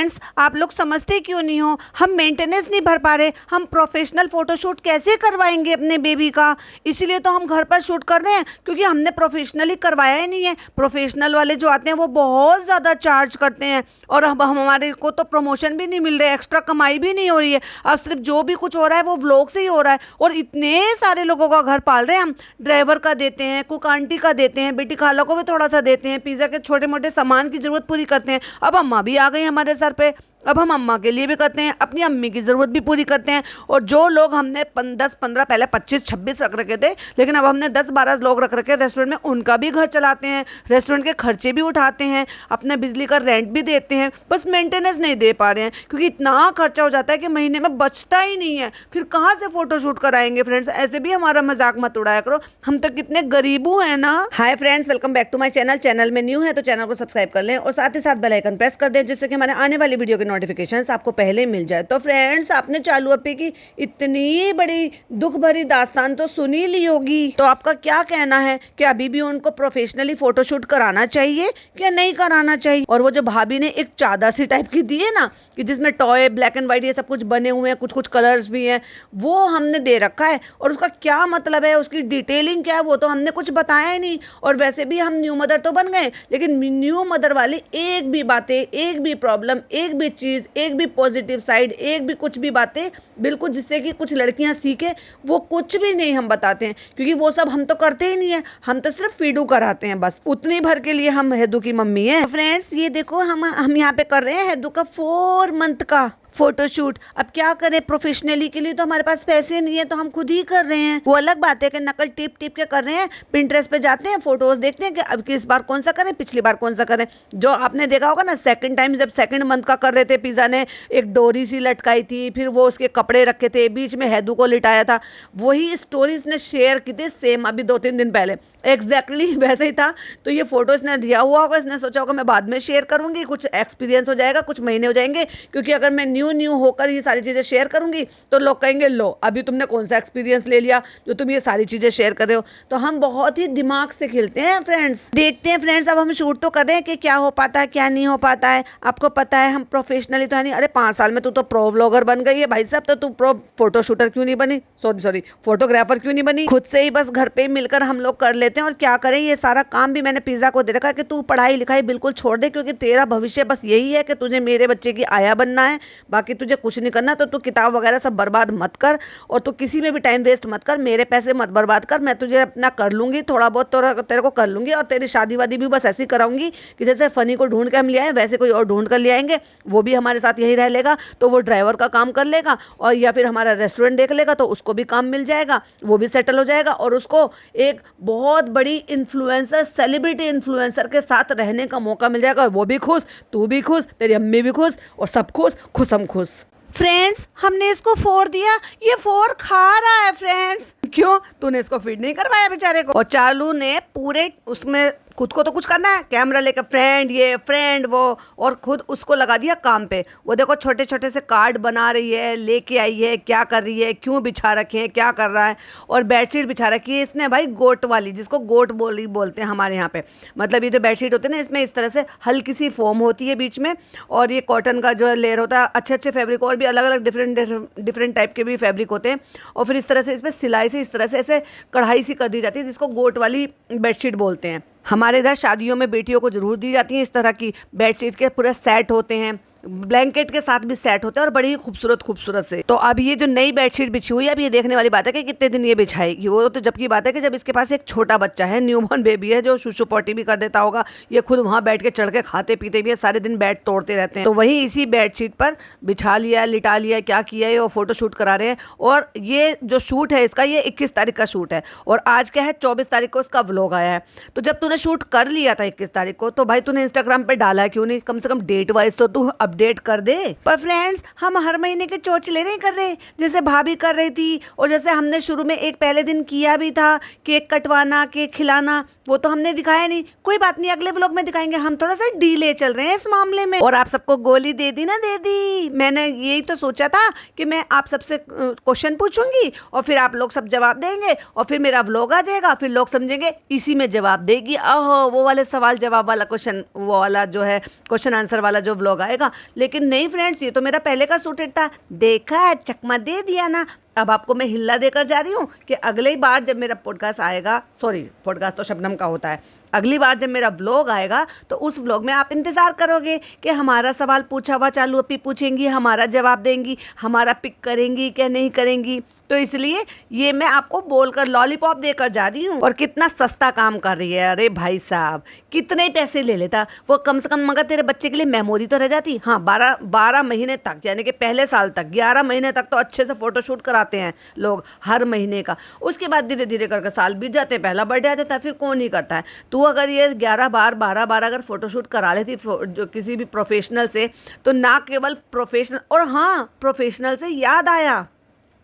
Friends, आप लोग समझते क्यों नहीं हो? हम मेंटेनेंस नहीं भर पा रहे, हम प्रोफेशनल फ़ोटोशूट कैसे करवाएंगे अपने बेबी का? इसीलिए तो हम घर पर शूट कर रहे हैं, क्योंकि हमने प्रोफेशनली करवाया ही नहीं है। प्रोफेशनल वाले जो आते हैं वो बहुत ज़्यादा चार्ज करते हैं, और अब हमारे को तो प्रमोशन भी नहीं मिल रहा है, एक्स्ट्रा कमाई भी नहीं हो रही है। अब सिर्फ जो भी कुछ हो रहा है वो व्लॉग से ही हो रहा है, और इतने सारे लोगों का घर पाल रहे हैं हम। ड्राइवर का देते हैं, कुक आंटी का देते हैं, बेटी खाला को भी थोड़ा सा देते हैं, पिज़्ज़ा के छोटे मोटे सामान की ज़रूरत पूरी करते हैं। अब अम्मा भी आ गई हमारे सर पे, अब हम अम्मा के लिए भी करते हैं, अपनी अम्मी की ज़रूरत भी पूरी करते हैं। और जो लोग हमने 10-15 पहले 25-26 रख रखे थे, लेकिन अब हमने 10-12 लोग रख रखे रेस्टोरेंट में, उनका भी घर चलाते हैं, रेस्टोरेंट के खर्चे भी उठाते हैं, अपने बिजली का रेंट भी देते हैं। बस मेंटेनेंस नहीं दे पा रहे हैं, क्योंकि इतना खर्चा हो जाता है कि महीने में बचता ही नहीं है। फिर कहाँ से फोटोशूट कराएंगे? फ्रेंड्स, ऐसे भी हमारा मजाक मत उड़ाया करो, हम तो कितने गरीबू हैं ना। Hi friends, welcome back to my channel. Channel में न्यू है तो चैनल को सब्सक्राइब कर लें, और साथ ही साथ बेल आइकन प्रेस कर दें, जिससे कि हमारे आने वाली वीडियो के नोटिफिकेशंस आपको पहले मिल जाए। तो फ्रेंड्स, आपने चालू अप्पी की इतनी बड़ी दुख भरी दास्तान तो सुनी ली होगी, तो आपका क्या कहना है कि अभी भी उनको प्रोफेशनली फोटोशूट कराना चाहिए क्या नहीं कराना चाहिए? और वो जो भाभी ने एक चादर सी टाइप की दी है ना, कि जिसमें टॉय ब्लैक एंड व्हाइट ये सब कुछ बने हुए हैं, कुछ कुछ कलर्स भी हैं, वो हमने दे रखा है, और उसका क्या मतलब है, उसकी डिटेलिंग क्या है, वो तो हमने कुछ बताया ही नहीं। और वैसे भी हम न्यू मदर तो बन गए, लेकिन न्यू मदर वाली एक भी बातें, एक भी प्रॉब्लम, एक भी चीज़, एक भी पॉजिटिव साइड, एक भी कुछ भी बातें बिल्कुल जिससे कि कुछ लड़कियां सीखे, वो कुछ भी नहीं हम बताते हैं, क्योंकि वो सब हम तो करते ही नहीं है। हम तो सिर्फ फीडू कराते हैं, बस उतनी भर के लिए हम हेदू की मम्मी है। फ्रेंड्स, ये देखो हम यहाँ पे कर रहे हैं हेदू का 4 मंथ का फोटोशूट। अब क्या करें, प्रोफेशनली के लिए तो हमारे पास पैसे नहीं है, तो हम खुद ही कर रहे हैं। वो अलग बात है कि नकल टिप टिप के कर रहे हैं, पिंटरेस्ट पे जाते हैं, फोटोज देखते हैं कि अब किस बार कौन सा करें, पिछली बार कौन सा करें। जो आपने देखा होगा ना, सेकंड टाइम जब सेकंड मंथ का कर रहे थे, पिज़्ज़ा ने एक डोरी सी लटकाई थी, फिर वो उसके कपड़े रखे थे, बीच में हैदू को लिटाया था, वही स्टोरी इसने शेयर की थी सेम अभी 2-3 दिन पहले, एग्जैक्टली वैसे ही था। तो ये फोटो इसने दिया हुआ होगा, इसने सोचा होगा मैं बाद में शेयर करूंगी, कुछ एक्सपीरियंस हो जाएगा, कुछ महीने हो जाएंगे, क्योंकि अगर मैं न्यू होकर ये सारी चीज़ें शेयर करूंगी तो लोग कहेंगे लो अभी तुमने कौन सा एक्सपीरियंस ले लिया जो तुम ये सारी चीज़ें शेयर कर रहे हो। तो हम बहुत ही दिमाग से खेलते हैं फ्रेंड्स। देखते हैं फ्रेंड्स, अब हम शूट तो कर रहे हैं कि क्या हो पाता है क्या नहीं हो पाता है। आपको पता है हम प्रोफेशनली तो है नहीं। अरे 5 साल में तू तो प्रो व्लॉगर बन गई है भाई साहब, तो तू प्रो फोटो शूटर क्यों नहीं बनी? सॉरी फोटोग्राफर क्यों नहीं बनी? खुद से ही बस घर पे मिलकर हम लोग कर लेते हैं। और क्या करें, ये सारा काम भी मैंने पिज़्ज़ा को दे रखा है कि तू पढ़ाई लिखाई बिल्कुल छोड़ दे, क्योंकि तेरा भविष्य बस यही है कि तुझे मेरे बच्चे की आया बनना है, बाकी तुझे कुछ नहीं करना। तो तू किताब वगैरह सब बर्बाद मत कर, और तू किसी में भी टाइम वेस्ट मत कर, मेरे पैसे मत बर्बाद कर, मैं तुझे अपना कर लूँगी, थोड़ा बहुत तेरे को कर लूँगी। और तेरी शादी वादी भी बस ऐसी कराऊंगी कि जैसे फ़नी को ढूंढ के हम ले आए, वैसे कोई और ढूंढ कर ले आएंगे, वो भी हमारे साथ यही रह लेगा, तो वो ड्राइवर का काम कर लेगा, और या फिर हमारा रेस्टोरेंट देख लेगा, तो उसको भी काम मिल जाएगा, वो भी सेटल हो जाएगा, और उसको एक बहुत बड़ी इन्फ्लुएंसर, सेलिब्रिटी इन्फ्लुएंसर के साथ रहने का मौका मिल जाएगा। वो भी खुश, तू भी खुश, तेरी अम्मी भी खुश, और सब खुश, खुश हम खुश। फ्रेंड्स, हमने इसको 4 दिया, ये 4 खा रहा है फ्रेंड्स। क्यों? तूने इसको फीड नहीं करवाया बेचारे को? और चालू ने पूरे उसमें खुद को तो कुछ करना है, कैमरा लेकर फ्रेंड ये फ्रेंड वो, और खुद उसको लगा दिया काम पे। वो देखो छोटे छोटे से कार्ड बना रही है, लेके आई है, क्या कर रही है, क्यों बिछा रखे हैं, क्या कर रहा है। और बेडशीट बिछा रखी है इसने भाई, गोट वाली, जिसको गोट बोलते हैं हमारे यहाँ पे। मतलब ये जो बेडशीट होती है ना, इसमें इस तरह से हल्की सी फोम होती है बीच में, और ये कॉटन का जो लेयर होता है, अच्छे अच्छे फैब्रिक, और भी अलग अलग डिफरेंट टाइप के भी फैब्रिक होते हैं। और फिर इस तरह से इसमें सिलाई से इस तरह से ऐसे कढ़ाई सी कर दी जाती है, जिसको गोट वाली बेडशीट बोलते हैं। हमारे इधर शादियों में बेटियों को जरूर दी जाती है इस तरह की बेडशीट के, पूरे सेट होते हैं, ब्लैंकेट के साथ भी सेट होते हैं, और बड़ी ही खूबसूरत से। तो अब ये जो नई बेडशीट बिछी हुई है, अब ये देखने वाली बात है कि कितने दिन ये बिछाएगी। वो तो जब की बात है कि जब इसके पास एक छोटा बच्चा है, न्यूबॉर्न बेबी है, जो शुशु पॉटी भी कर देता होगा, ये खुद वहाँ बैठ के चढ़ के खाते पीते भी है, सारे दिन बेड तोड़ते रहते हैं। तो वहीं इसी बेडशीट पर बिछा लिया, लिटा लिया, क्या किया है, वो फोटो शूट करा रहे हैं। और ये जो शूट है इसका, ये 21 तारीख का शूट है, और आज क्या है 24 तारीख को इसका व्लॉग आया है। तो जब तूने शूट कर लिया था 21 तारीख को, तो भाई तूने इंस्टाग्राम पे डाला क्यों नहीं? कम से कम डेट वाइज तो तू अपडेट कर दे। पर फ्रेंड्स, हम हर महीने के चोचले नहीं कर रहे, जैसे भाभी कर रही थी, और जैसे हमने शुरू में एक पहले दिन किया भी था, केक कटवाना, केक खिलाना, वो तो हमने दिखाया नहीं। कोई बात नहीं, अगले व्लॉग में दिखाएंगे। हम थोड़ा सा डीले चल रहे हैं इस मामले में। और आप सबको गोली दे दी ना? दे दी। मैंने यही तो सोचा था कि मैं आप सबसे क्वेश्चन पूछूंगी, और फिर आप लोग सब जवाब देंगे, और फिर मेरा व्लॉग आ जाएगा, फिर लोग समझेंगे इसी में जवाब देगी। ओहो, वो वाले सवाल जवाब वाला क्वेश्चन, वो वाला जो है क्वेश्चन आंसर वाला जो व्लॉग आएगा, लेकिन नहीं फ्रेंड्स, ये तो मेरा पहले का सूटेड था, देखा चकमा दे दिया ना। अब आपको मैं हिल्ला देकर जा रही हूँ कि अगली बार जब मेरा पॉडकास्ट आएगा, सॉरी पॉडकास्ट तो शबनम का होता है, अगली बार जब मेरा व्लॉग आएगा तो उस व्लॉग में आप इंतज़ार करोगे कि हमारा सवाल पूछा हुआ चालू अपी पूछेंगी, हमारा जवाब देंगी, हमारा पिक करेंगी क्या नहीं करेंगी। तो इसलिए ये मैं आपको बोलकर लॉलीपॉप देकर जा रही हूँ। और कितना सस्ता काम कर रही है, अरे भाई साहब कितने पैसे ले लेता वो, कम से कम मगर तेरे बच्चे के लिए मेमोरी तो रह जाती। हाँ 12 महीने तक, यानी कि पहले साल तक 11 महीने तक तो अच्छे से फ़ोटोशूट कराते हैं लोग हर महीने का। उसके बाद धीरे धीरे करके साल बीत जाते हैं, पहला बर्थडे आ जाता है, फिर कौन नहीं करता है। तू अगर ये 11 बार 12 बार अगर फ़ोटोशूट करा लेती जो किसी भी प्रोफेशनल से, तो ना केवल प्रोफेशनल, और हाँ प्रोफेशनल से याद आया,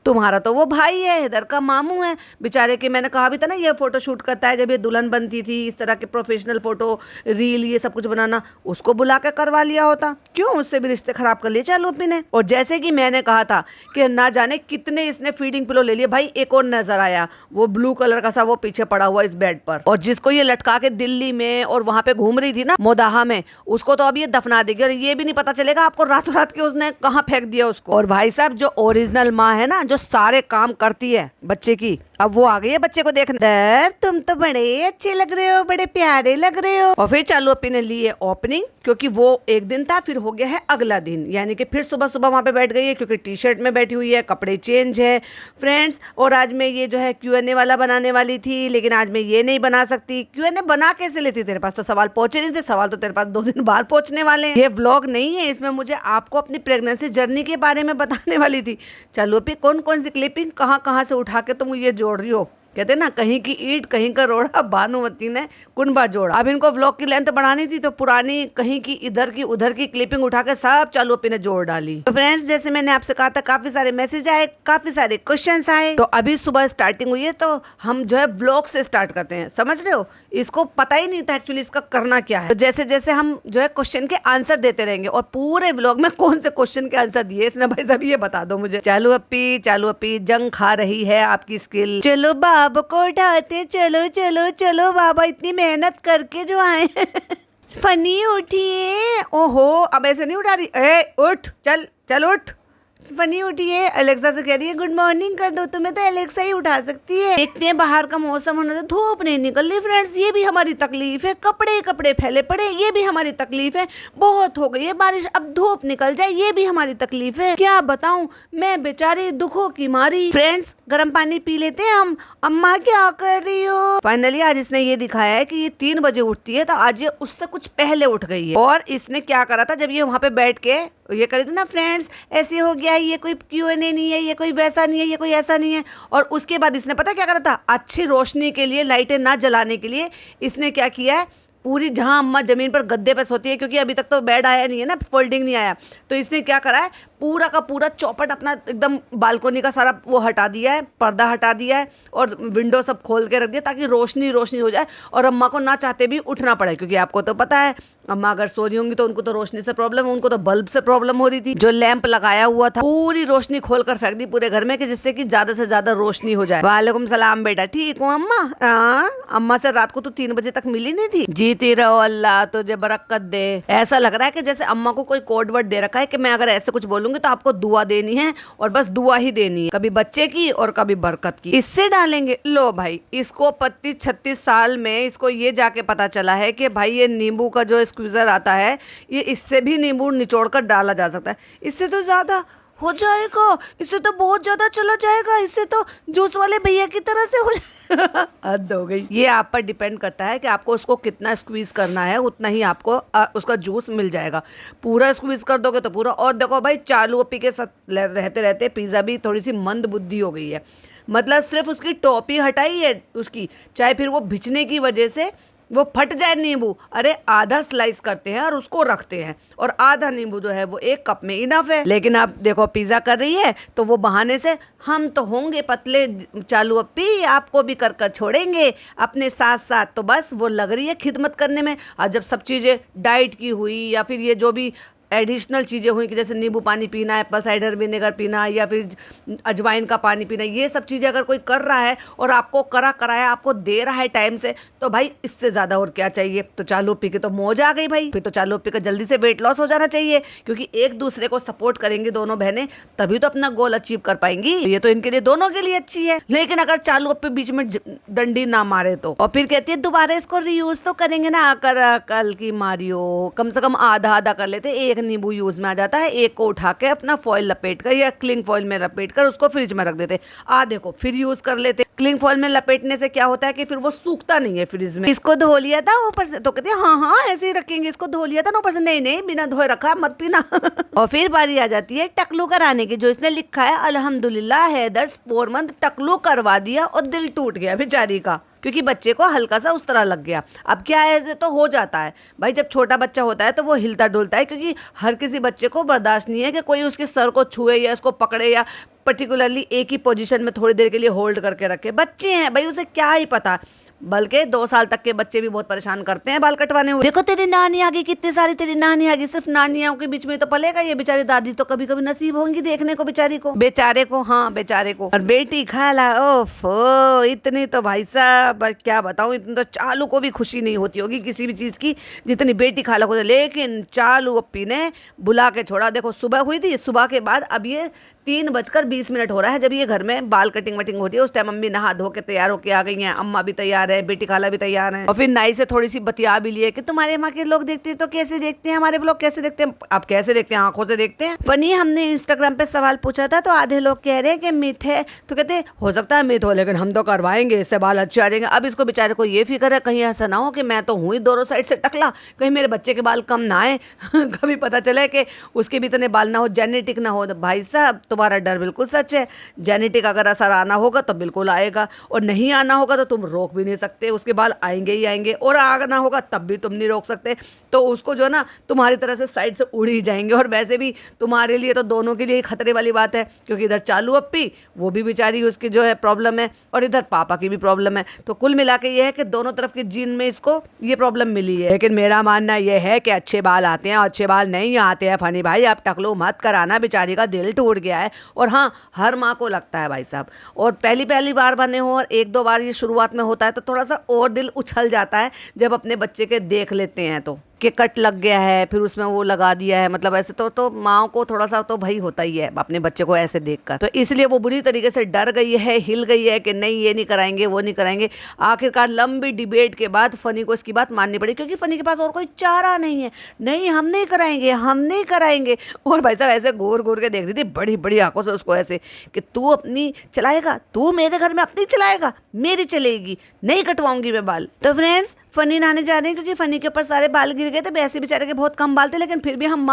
तुम्हारा तो वो भाई है, इधर का मामू है बेचारे के, मैंने कहा भी था ना ये फ़ोटो शूट करता है, जब ये दुल्हन बनती थी इस तरह के प्रोफेशनल फ़ोटो रील ये सब कुछ बनाना, उसको बुला के करवा लिया होता, क्यों उससे भी रिश्ते ख़राब कर लिए चालू अपनी ने। और जैसे कि मैंने कहा था कि ना जाने कितने इसने फीडिंग पिलो ले लिए, भाई एक और नज़र आया वो ब्लू कलर का सा, वो पीछे पड़ा हुआ इस बेड पर, और जिसको ये लटका के दिल्ली में और वहाँ पे घूम रही थी ना मोदाहा में, उसको तो अब ये दफना देगी और ये भी नहीं पता चलेगा आपको रातों रात के उसने कहाँ फेंक दिया उसको। और भाई साहब जो ओरिजिनल माँ है ना, जो सारे काम करती है बच्चे की, अब वो आ गई है बच्चे को देखने। दर तुम तो बड़े अच्छे लग रहे हो, बड़े प्यारे लग रहे हो। और फिर चालू अपी ने ली है ओपनिंग, क्योंकि वो एक दिन था, फिर हो गया है अगला दिन, यानी कि फिर सुबह सुबह वहाँ पे बैठ गई है, क्योंकि टी शर्ट में बैठी हुई है, कपड़े चेंज है फ्रेंड्स। और आज मैं ये जो है Q&A वाला बनाने वाली थी, लेकिन आज मैं ये नहीं बना सकती। Q&A बना कैसे लेती, तेरे पास तो सवाल पहुंचे नहीं थे, सवाल तो तेरे पास 2 दिन बाद पहुंचने वाले हैं। ये व्लॉग नहीं है, इसमें मुझे आपको अपनी प्रेगनेंसी जर्नी के बारे में बताने वाली थी। चलो अपी कौन कौन सी क्लिपिंग कहाँ कहाँ से उठा के तुम ये जोड़ रही हो, कहते ना कहीं की ईंट कहीं का रोड़ा, भानुमती ने कुनबा जोड़ा। अब इनको व्लॉग की लेंथ बढ़ानी थी, तो पुरानी कहीं की इधर की उधर की क्लिपिंग उठा के सब चालू अपी ने जोड़ डाली। तो फ्रेंड्स जैसे मैंने आपसे कहा था, काफी सारे मैसेज आए, काफी सारे क्वेश्चंस आए, तो अभी सुबह स्टार्टिंग हुई है, तो हम जो है व्लॉग से स्टार्ट करते हैं, समझ रहे हो। इसको पता ही नहीं था एक्चुअली इसका करना क्या है, तो जैसे जैसे हम जो है क्वेश्चन के आंसर देते रहेंगे, और पूरे व्लॉग में कौन से क्वेश्चन के आंसर दिए इसने भाई सब ये बता दो मुझे। चालू अपी जंग खा रही है आपकी स्किल। चलो बाबा को उठाते, चलो चलो चलो बाबा इतनी मेहनत करके जो आए फनी उठिए। ओहो अब ऐसे नहीं उठा रही, ए उठ, चल चल उठ, फनी उठी है। अलेक्सा से कह रही है गुड मॉर्निंग कर दो, तुम्हें तो अलेक्सा ही उठा सकती है। देखते हैं बाहर का मौसम होने से, धूप नहीं निकल रही फ्रेंड्स, ये भी हमारी तकलीफ है। कपड़े फैले पड़े, ये भी हमारी तकलीफ है। बहुत हो गई है बारिश, अब धूप निकल जाए, ये भी हमारी तकलीफ है। क्या बताऊं मैं बेचारी दुखों की मारी। फ्रेंड्स गर्म पानी पी लेते हैं हम। अम्मा क्या कर रही हो। फाइनली आज इसने ये दिखाया है कि ये 3 बजे उठती है, तो आज ये उससे कुछ पहले उठ गई है। और इसने क्या करा था, जब ये वहाँ पे बैठ के ये करी थी ना फ्रेंड्स, ऐसे हो गया, ये कोई Q&A नहीं है, ये कोई वैसा नहीं है, ये कोई ऐसा नहीं है। और उसके बाद इसने पता क्या करा था, अच्छी रोशनी के लिए, लाइटें ना जलाने के लिए इसने क्या किया है, पूरी जहां अम्मा ज़मीन पर गद्दे पर सोती है, क्योंकि अभी तक तो बेड आया नहीं है ना, फोल्डिंग नहीं आया, तो इसने क्या करा है, पूरा का पूरा चौपट अपना एकदम बालकोनी का सारा वो हटा दिया है, पर्दा हटा दिया है, और विंडो सब खोल के रख दिया, ताकि रोशनी हो जाए और अम्मा को ना चाहते भी उठना पड़े। क्योंकि आपको तो पता है अम्मा अगर सो रही होंगी तो उनको तो रोशनी से प्रॉब्लम है, उनको तो बल्ब से प्रॉब्लम हो रही थी। जो लैंप लगाया हुआ था पूरी रोशनी खोल कर फेंक दी पूरे घर में, कि जिससे कि ज्यादा से ज्यादा रोशनी हो जाए। वालेकुम सलाम बेटा, ठीक हूँ अम्मा। अम्मा से रात को तो 3 बजे तक मिली नहीं थी। जीती रहो, अल्लाह तुझे बरकत दे। ऐसा लग रहा है कि जैसे अम्मा को कोई कोड वर्ड दे रखा है कि मैं अगर ऐसे कुछ बोलूंगी तो आपको दुआ देनी है, और बस दुआ ही देनी है, कभी बच्चे की और कभी बरकत की। इससे डालेंगे, लो भाई इसको 35-36 साल में इसको ये जाके पता चला है कि भाई ये नींबू का जो स्क्वीजर आता है, ये इससे भी नींबू निचोड़ कर डाला जा सकता है। इससे तो ज्यादा हो जाएगा, इससे तो बहुत ज्यादा चला जाएगा, इससे तो जूस वाले भैया की तरह से हो हद हो गई। ये आप पर डिपेंड करता है कि आपको उसको कितना स्क्वीज करना है, उतना ही आपको उसका जूस मिल जाएगा। पूरा स्क्वीज कर दोगे तो पूरा। और देखो भाई चालू अपी के साथ रहते रहते पिज़्ज़ा भी थोड़ी सी मंद बुद्धि हो गई है, मतलब सिर्फ उसकी टॉपी हटाई है उसकी, चाहे फिर वो भिजने की वजह से वो फट जाए नींबू, अरे आधा स्लाइस करते हैं और उसको रखते हैं, और आधा नींबू जो है वो 1 कप में इनफ है। लेकिन अब देखो पिज़्ज़ा कर रही है तो वो बहाने से हम तो होंगे पतले चालू अपी, आपको भी कर कर छोड़ेंगे अपने साथ साथ, तो बस वो लग रही है खिदमत करने में। और जब सब चीज़ें डाइट की हुई या फिर ये जो भी एडिशनल चीज़ें हुई कि जैसे नींबू पानी पीना, एप्पल साइडर विनेगर पीना या फिर अजवाइन का पानी पीना, ये सब चीज़ें अगर कोई कर रहा है और आपको कराया आपको दे रहा है टाइम से, तो भाई इससे ज़्यादा और क्या चाहिए। तो चालू पी के तो मौज आ गई भाई, फिर तो चालू पी के जल्दी से वेट लॉस हो जाना चाहिए, क्योंकि एक दूसरे को सपोर्ट करेंगे दोनों बहनें तभी तो अपना गोल अचीव कर पाएंगी। ये तो इनके लिए दोनों के लिए अच्छी है। लेकिन अगर चालू पे बीच में डंडी ना मारे तो, और फिर कहती है दोबारा इसको रीयूज तो करेंगे ना, कल की मारियो कम से कम आधा आधा कर लेते, एक नींबू यूज में आ जाता है, एक को उठा के अपना फॉइल लपेट कर या क्लिंग फॉइल में लपेट कर उसको फ्रिज में रख देते, आधे को फिर यूज कर लेते। क्लिंग फॉइल में लपेटने से क्या होता है कि फिर वो सूखता नहीं है फ्रिज में। इसको धो लिया था ऊपर से, तो कहते हैं हाँ ऐसे ही रखेंगे, इसको धो लिया था ना ऊपर से, नहीं बिना धोए रखा मत पीना। और फिर बारी आ जाती है टकलू कराने की, जो इसने लिखा है अल्हम्दुलिल्लाह हैदर्स 4 मंथ टकलू करवा दिया और दिल टूट गया बेचारी का, क्योंकि बच्चे को हल्का सा उस तरह लग गया। अब क्या है, तो हो जाता है भाई, जब छोटा बच्चा होता है तो वो हिलता डुलता है, क्योंकि हर किसी बच्चे को बर्दाश्त नहीं है कि कोई उसके सर को छुए या उसको पकड़े या पर्टिकुलरली एक ही पोजीशन में थोड़ी देर के लिए होल्ड करके रखे। बच्चे हैं भाई, उसे क्या ही पता, बल्कि 2 साल तक के बच्चे भी बहुत परेशान करते हैं बाल कटवाने हुए। देखो तेरी नानी आ गई, कितनी सारी तेरी नानी आ गई, सिर्फ नानियों के बीच में तो पलेगा ये, बेचारी दादी तो कभी कभी नसीब होंगी देखने को बेचारी को, बेचारे को, हाँ बेचारे को। और बेटी खाला, ओफो इतनी तो भाई साहब क्या बताऊं, इतनी तो चालू को भी खुशी नहीं होती होगी किसी भी चीज की जितनी बेटी खाला को। लेकिन चालू अप्पी ने बुला के छोड़ा। देखो सुबह हुई थी, सुबह के बाद अब ये 3:20 हो रहा है जब ये घर में बाल कटिंग वटिंग हो रही है, उस टाइम मम्मी नहा धो के तैयार होके आ गई हैं, अम्मा भी तैयार है, बेटी खाला भी तैयार है, और फिर नाई से थोड़ी सी बतिया भी लिए कि तुम्हारे माँ के लोग देखते हैं तो कैसे देखते हैं, हमारे व्लॉग कैसे देखते हैं। अब कैसे देखते हैं, आंखों से देखते हैं। पनी हमने इंस्टाग्राम पे सवाल पूछा था, तो आधे लोग कह रहे हैं कि मिथ है, तो कहते हो सकता है मिथ हो, लेकिन हम तो करवाएंगे, इससे बाल अच्छे आ जाएंगे। अब इसको बेचारे को ये फिक्र है कहीं ऐसा ना हो कि मैं तो हूँ ही दोनों साइड से टकला, कहीं मेरे बच्चे के बाल कम ना आए कभी पता चले कि उसके भी इतने बाल ना हो, जेनेटिक ना हो। तो भाई साहब तुम्हारा डर बिल्कुल सच है, जेनेटिक अगर असर आना होगा तो बिल्कुल आएगा, और नहीं आना होगा तो तुम रोक भी नहीं सकते, उसके बाल आएंगे ही आएंगे, और आना होगा तब भी तुम नहीं रोक सकते, तो उसको जो ना तुम्हारी तरह से साइड से उड़ ही जाएंगे। और वैसे भी तुम्हारे लिए तो दोनों के लिए खतरे वाली बात है, क्योंकि इधर चालू अप्पी वो भी बेचारी उसकी जो है प्रॉब्लम है, और इधर पापा की भी प्रॉब्लम है। तो कुल मिला के ये है कि दोनों तरफ के जीन में इसको ये प्रॉब्लम मिली है। लेकिन मेरा मानना यह है कि अच्छे बाल आते हैं और अच्छे बाल नहीं आते हैं। फनी भाई आप टकलू मत कराना, बेचारी का दिल टूट गया है। और हाँ, हर माँ को लगता है भाई साहब, और पहली बार बने हो और 1-2 बार ये शुरुआत में होता है तो थोड़ा सा और दिल उछल जाता है जब अपने बच्चे के देख लेते हैं तो कि कट लग गया है, फिर उसमें वो लगा दिया है, मतलब ऐसे तो माँ को थोड़ा सा तो भाई होता ही है अपने बच्चे को ऐसे देखकर। तो इसलिए वो बुरी तरीके से डर गई है, हिल गई है कि नहीं ये नहीं कराएंगे, वो नहीं कराएंगे। आखिरकार लंबी डिबेट के बाद फनी को इसकी बात माननी पड़ी, क्योंकि फनी के पास और कोई चारा नहीं है। नहीं हम नहीं कराएंगे, हम नहीं कराएंगे। और भाई साहब ऐसे घूर घूर के देख रही थी बड़ी बड़ी आंखों से उसको, ऐसे कि तू अपनी चलाएगा, तू मेरे घर में अपनी चलाएगा, मेरी चलेगी, नहीं कटवाऊंगी मैं बाल। तो फ्रेंड्स फनी नहाने जा रहे हैं, क्योंकि फनी के ऊपर सारे बाल गिर गए थे, वैसे बेचारे के बहुत कम बाल थे, लेकिन फिर भी हम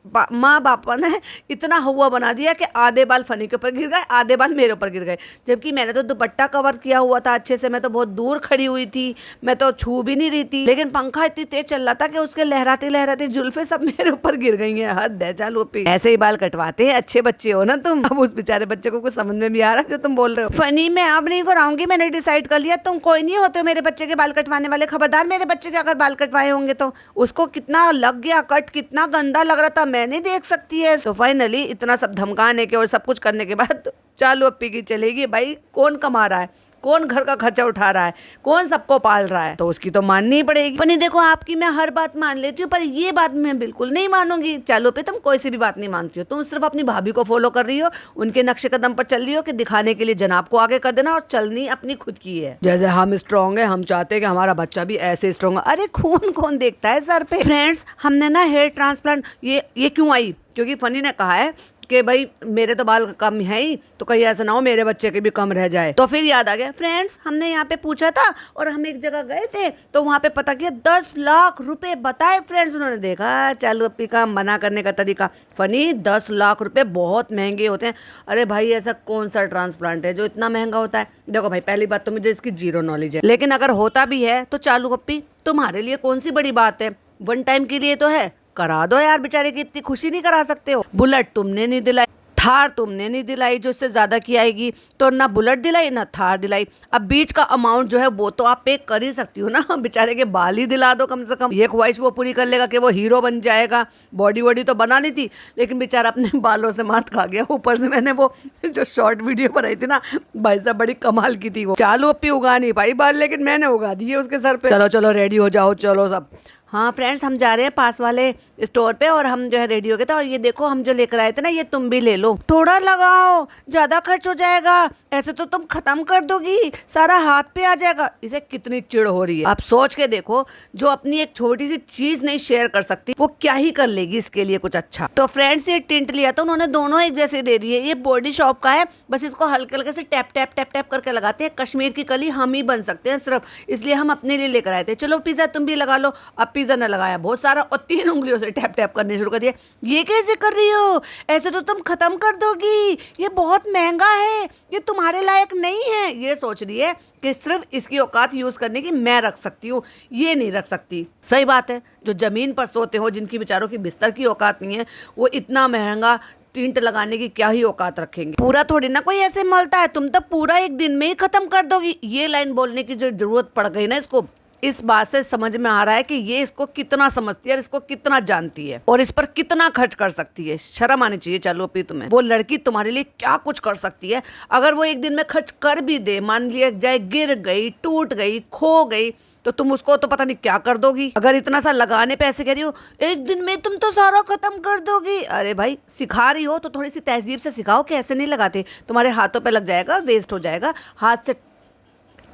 माँ बापा ने इतना हुआ बना दिया कि आधे बाल फनी के ऊपर गिर गए, आधे बाल मेरे ऊपर गिर गए। जबकि मैंने तो दुपट्टा कवर किया हुआ था अच्छे से, मैं तो बहुत दूर खड़ी हुई थी, मैं तो छू भी नहीं रही थी, लेकिन पंखा इतनी तेज चल रहा था कि उसके लहराते लहराते जुल्फे सब मेरे ऊपर गिर गई हैं। हद है चालू पे, ऐसे ही बाल कटवाते हैं, अच्छे बच्चे हो ना तुम। अब उस बेचारे बच्चे को कुछ समझ में भी आ रहा है जो तुम बोल रहे हो। फनी मैं अब नहीं कराऊंगी, मैंने डिसाइड कर लिया, तुम कोई नहीं होते हो मेरे बच्चे के बाल कटवाने वाले। खबरदार मेरे बच्चे के अगर बाल कटवाए होंगे तो उसको कितना लग गया कट, कितना गंदा लग रहा था, मैं नहीं देख सकती है। तो फाइनली इतना सब धमकाने के और सब कुछ करने के बाद चालू अप्पी की चलेगी। भाई कौन कमा रहा है, कौन घर का खर्चा उठा रहा है, कौन सबको पाल रहा है, तो उसकी तो माननी ही पड़ेगी। पर नहीं देखो आपकी मैं हर बात मान लेती हूँ, पर ये बात मैं बिल्कुल नहीं मानूंगी। चालू पे तुम कोई सी भी बात नहीं मानती हो, तुम सिर्फ अपनी भाभी को फॉलो कर रही हो, उनके नक्शे कदम पर चल रही हो कि दिखाने के लिए जनाब को आगे कर देना, और चलनी अपनी खुद की है। जैसे हम स्ट्रॉन्ग है, हम चाहते हैं कि हमारा बच्चा भी ऐसे स्ट्रॉन्ग। अरे खून कौन देखता है सर पे। फ्रेंड्स हमने ना हेयर ट्रांसप्लांट ये क्यों आई, क्योंकि फनी ने कहा है कि भाई मेरे तो बाल कम है ही, तो कहीं ऐसा ना हो मेरे बच्चे के भी कम रह जाए। तो फिर याद आ गया फ्रेंड्स, हमने यहाँ पे पूछा था और हम एक जगह गए थे, तो वहाँ पे पता किया 10 लाख रुपए बताए फ्रेंड्स। उन्होंने देखा चालू अप्पी का मना करने का तरीका। फनी 10 लाख रुपए बहुत महंगे होते हैं। अरे भाई ऐसा कौन सा ट्रांसप्लांट है जो इतना महंगा होता है। देखो भाई पहली बात तो मुझे इसकी जीरो नॉलेज है, लेकिन अगर होता भी है तो चालू अप्पी तुम्हारे लिए कौन सी बड़ी बात है, 1 टाइम के लिए तो है, करा दो यार। बेचारे की इतनी खुशी नहीं करा सकते हो। बुलेट तुमने नहीं दिलाई, थार तुमने नहीं दिलाई जो इससे ज्यादा की आएगी, तो ना बुलेट दिलाई ना थार दिलाई। अब बीच का अमाउंट जो है वो तो आप पे कर ही सकती हो ना, बेचारे के बाल ही दिला दो कम से कम। ये ख्वाहिश वो पूरी कर लेगा कि वो हीरो बन जाएगा। बॉडी वॉडी तो बनानी थी, लेकिन बेचारा अपने बालों से मात खा गया। ऊपर से मैंने वो जो शॉर्ट वीडियो बनाई थी ना, भाई साहब बड़ी कमाल की थी वो। चालू अपनी उगा नहीं पाई बाल, लेकिन मैंने उगा दिए उसके सर पे। चलो चलो रेडी हो जाओ, चलो सब। हाँ फ्रेंड्स, हम जा रहे हैं पास वाले स्टोर पे और हम जो है रेडी हो गए थे। और ये देखो हम जो लेकर आए थे ना, ये तुम भी ले लो। थोड़ा लगाओ, ज्यादा खर्च हो जाएगा, ऐसे तो तुम खत्म कर दोगी, सारा हाथ पे आ जाएगा। इसे कितनी चिढ़ हो रही है। आप सोच के देखो, जो अपनी एक छोटी सी चीज नहीं शेयर कर सकती, वो क्या ही कर लेगी इसके लिए कुछ अच्छा। तो फ्रेंड्स, ये टिंट लिया था उन्होंने, दोनों एक जैसे दे दिए। ये बॉडी शॉप का है, बस इसको हल्के हल्के से टैप टैप टैप टैप करके लगाते हैं। कश्मीर की कली हम ही बन सकते हैं सिर्फ, इसलिए हम अपने लिए लेकर आए थे। चलो पिज्जा तुम भी लगा लो। अब पिज्जा ने लगाया बहुत सारा और 3 उंगलियों से टैप टैप करने शुरू कर दिया। ये कैसे कर रही हो, ऐसे तो तुम खत्म कर दोगी, ये बहुत महंगा है, ये तुम्हारे लायक नहीं है। ये सोच रही है कि सिर्फ इसकी औकात यूज करने की मैं रख सकती हूँ, ये नहीं रख सकती। सही बात है, जो जमीन पर सोते हो, जिनकी बेचारों की बिस्तर की औकात नहीं है, वो इतना महंगा टिंट लगाने की क्या ही औकात रखेंगे। पूरा थोड़ी ना कोई ऐसे मलता है, तुम तो पूरा एक दिन में ही खत्म कर दोगी। ये लाइन बोलने की जो जरूरत पड़ गई ना इसको, इस बात से समझ में आ रहा है कि ये इसको कितना समझती है और इसको कितना जानती है और इस पर कितना खर्च कर सकती है। शर्म आनी चाहिए। चलो पी तुम्हें, वो लड़की तुम्हारे लिए क्या कुछ कर सकती है। अगर वो एक दिन में खर्च कर भी दे, मान लिया जाए गिर गई, टूट गई, खो गई, तो तुम उसको तो पता नहीं क्या कर दोगी। अगर इतना सा लगाने पैसे कह रही हो, एक दिन में तुम तो सारा खत्म कर दोगी। अरे भाई, सिखा रही हो तो थोड़ी सी तहजीब से सिखाओ कि ऐसे नहीं लगाते, तुम्हारे हाथों पे लग जाएगा, वेस्ट हो जाएगा। हाथ से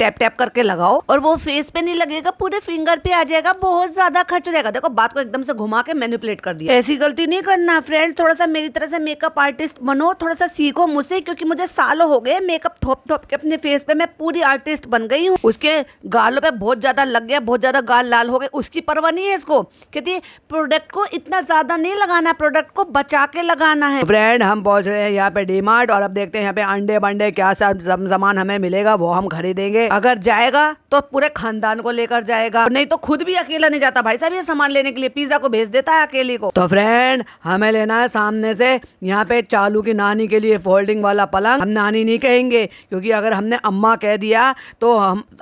टैप टैप करके लगाओ, और वो फेस पे नहीं लगेगा, पूरे फिंगर पे आ जाएगा, बहुत ज्यादा खर्च हो जाएगा। देखो, बात को एकदम से घुमा के मैनिपुलेट कर दिया। ऐसी गलती नहीं करना फ्रेंड, थोड़ा सा मेरी तरह से मेकअप आर्टिस्ट बनो, थोड़ा सा सीखो मुझसे, क्योंकि मुझे सालों हो गए मेकअप थोप थोप के अपने फेस पे मैं पूरी आर्टिस्ट बन गई हूँ। उसके गालों पे बहुत ज्यादा लग गया, बहुत ज्यादा गाल लाल हो गए, उसकी परवाह नहीं है इसको। कहती प्रोडक्ट को इतना ज्यादा नहीं लगाना, प्रोडक्ट को बचा के लगाना है। फ्रेंड, हम पहुंच रहे हैं यहाँ पे डीमार्ट, और अब देखते हैं यहाँ पे अंडे बंडे क्या सामान हमें मिलेगा, वो हम खरीदेंगे। अगर जाएगा तो पूरे खानदान को लेकर जाएगा, नहीं तो खुद भी अकेला नहीं जाता भाई साहब ये सामान लेने के लिए, पिज्जा को भेज देता है अकेले को। तो फ्रेंड, हमें लेना है सामने से यहाँ पे चालू की नानी के लिए फोल्डिंग वाला पलंग। हम नानी नहीं कहेंगे, क्योंकि अगर हमने अम्मा कह दिया तो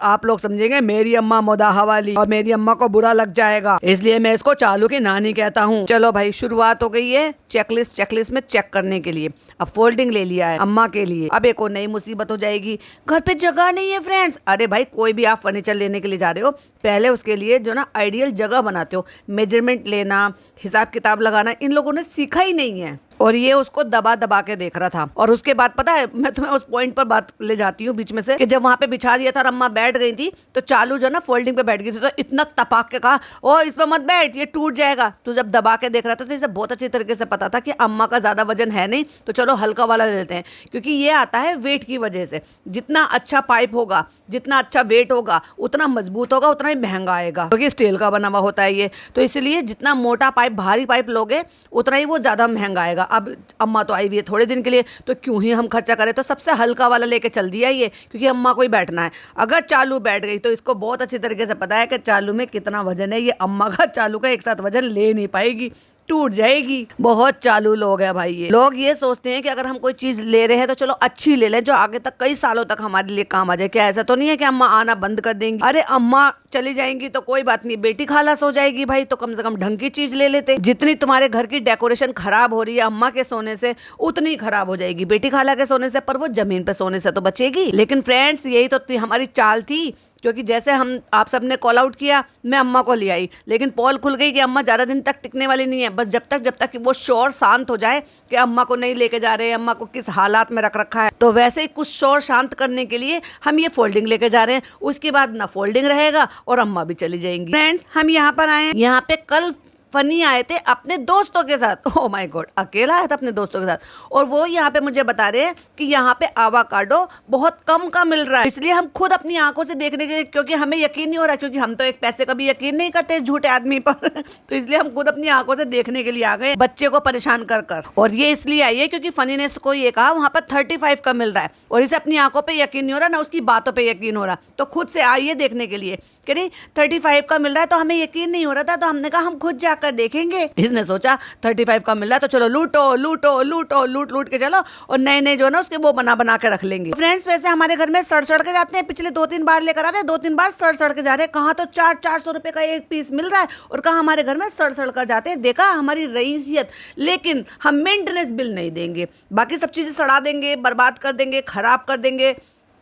आप लोग समझेंगे मेरी अम्मा मुदाहा वाली, और मेरी अम्मा को बुरा लग जाएगा, इसलिए मैं इसको चालू की नानी कहता हूँ। चलो भाई, शुरुआत हो गई है चेकलिस्ट में चेक करने के लिए। अब फोल्डिंग ले लिया है अम्मा के लिए, अब एक और नई मुसीबत हो जाएगी, घर पे जगह नहीं है फ्रेंड्स। अरे भाई, कोई भी आप फर्नीचर लेने के लिए जा रहे हो, पहले उसके लिए जो ना आइडियल जगह बनाते हो, मेजरमेंट लेना, हिसाब किताब लगाना, इन लोगों ने सीखा ही नहीं है। और ये उसको दबा दबा के देख रहा था। और उसके बाद पता है, मैं तुम्हें उस पॉइंट पर बात ले जाती हूँ बीच में से, कि जब वहां पे बिछा दिया था और अम्मा बैठ गई थी, तो चालू जो ना फोल्डिंग पे बैठ गई थी, तो इतना तपाक के कहा, ओ इस पर मत बैठ, ये टूट जाएगा। तो जब दबा के देख रहा था, तो इसे बहुत अच्छी तरीके से पता था कि अम्मा का ज्यादा वजन है नहीं, तो चलो हल्का वाला ले लेते हैं, क्योंकि ये आता है वेट की वजह से। जितना अच्छा पाइप होगा, जितना अच्छा वेट होगा, उतना मजबूत होगा, उतना ही महंगा आएगा, क्योंकि स्टील का बना हुआ होता है ये। तो इसलिए जितना मोटा पाइप, भारी पाइप लोगे, उतना ही वो ज्यादा महंगा आएगा। अब अम्मा तो आई हुई है थोड़े दिन के लिए, तो क्यों ही हम खर्चा करें, तो सबसे हल्का वाला लेके चल दिया ये, क्योंकि अम्मा को ही बैठना है। अगर चालू बैठ गई तो इसको बहुत अच्छी तरीके से पता है कि चालू में कितना वजन है, ये अम्मा का चालू का एक साथ वजन ले नहीं पाएगी, टूट जाएगी। बहुत चालू लोग हैं भाई ये लोग। ये सोचते हैं कि अगर हम कोई चीज ले रहे हैं तो चलो अच्छी ले लें, जो आगे तक कई सालों तक हमारे लिए काम आ जाए। क्या ऐसा तो नहीं है कि अम्मा आना बंद कर देंगी? अरे अम्मा चली जाएंगी तो कोई बात नहीं, बेटी खालास हो जाएगी भाई, तो कम से कम ढंग की चीज ले लेते। जितनी तुम्हारे घर की डेकोरेशन खराब हो रही है अम्मा के सोने से, उतनी खराब हो जाएगी बेटी खाला के सोने से, पर वो जमीन पे सोने से तो बचेगी। लेकिन फ्रेंड्स, यही तो हमारी चाल थी, क्योंकि जैसे हम आप सबने कॉल आउट किया, मैं अम्मा को ले आई, लेकिन पोल खुल गई कि अम्मा ज़्यादा दिन तक टिकने वाली नहीं है। बस जब तक वो शोर शांत हो जाए कि अम्मा को नहीं लेके जा रहे हैं, अम्मा को किस हालात में रख रखा है, तो वैसे ही कुछ शोर शांत करने के लिए हम ये फोल्डिंग लेके जा रहे हैं। उसके बाद ना फोल्डिंग रहेगा और अम्मा भी चली जाएंगी। फ्रेंड्स, हम यहाँ पर आए हैं, यहाँ पे कल फनी आए थे अपने दोस्तों के साथ। ओह माय गॉड, अकेला आया था अपने दोस्तों के साथ, और वो यहाँ पे मुझे बता रहे हैं कि यहाँ पे आवाकाडो बहुत कम का मिल रहा है। इसलिए हम खुद अपनी आंखों से देखने के लिए, क्योंकि हमें यकीन नहीं हो रहा, क्योंकि हम तो एक पैसे का भी यकीन नहीं करते झूठे आदमी पर तो इसलिए हम खुद अपनी आंखों से देखने के लिए आ गए, बच्चे को परेशान कर कर। और ये इसलिए आई है क्योंकि फनीनेस को ये कहा वहाँ पर 35 का मिल रहा है, और इसे अपनी आंखों पर यकीन नहीं हो रहा, ना उसकी बातों पर यकीन हो रहा, तो खुद से आइए देखने के लिए। कि नहीं 35 का मिल रहा है, तो हमें यकीन नहीं हो रहा था, तो हमने कहा हम खुद जाकर देखेंगे। इसने सोचा 35 का मिल रहा है तो चलो लूटो लूटो लूटो, लूट लूट के चलो और नए नए जो है ना उसके वो बना बना के रख लेंगे। फ्रेंड्स वैसे हमारे घर में सड़ सड़ के जाते हैं, पिछले 2-3 बार लेकर आ रहे हैं, 2-3 बार सड़ सड़ के जा रहे हैं। कहाँ तो 400 रुपए का एक पीस मिल रहा है और कहाँ हमारे घर में सड़ सड़ कर जाते हैं। देखा हमारी रईसियत। लेकिन हम मेंटेनेंस बिल नहीं देंगे, बाकी सब चीजें सड़ा देंगे, बर्बाद कर देंगे, खराब कर देंगे,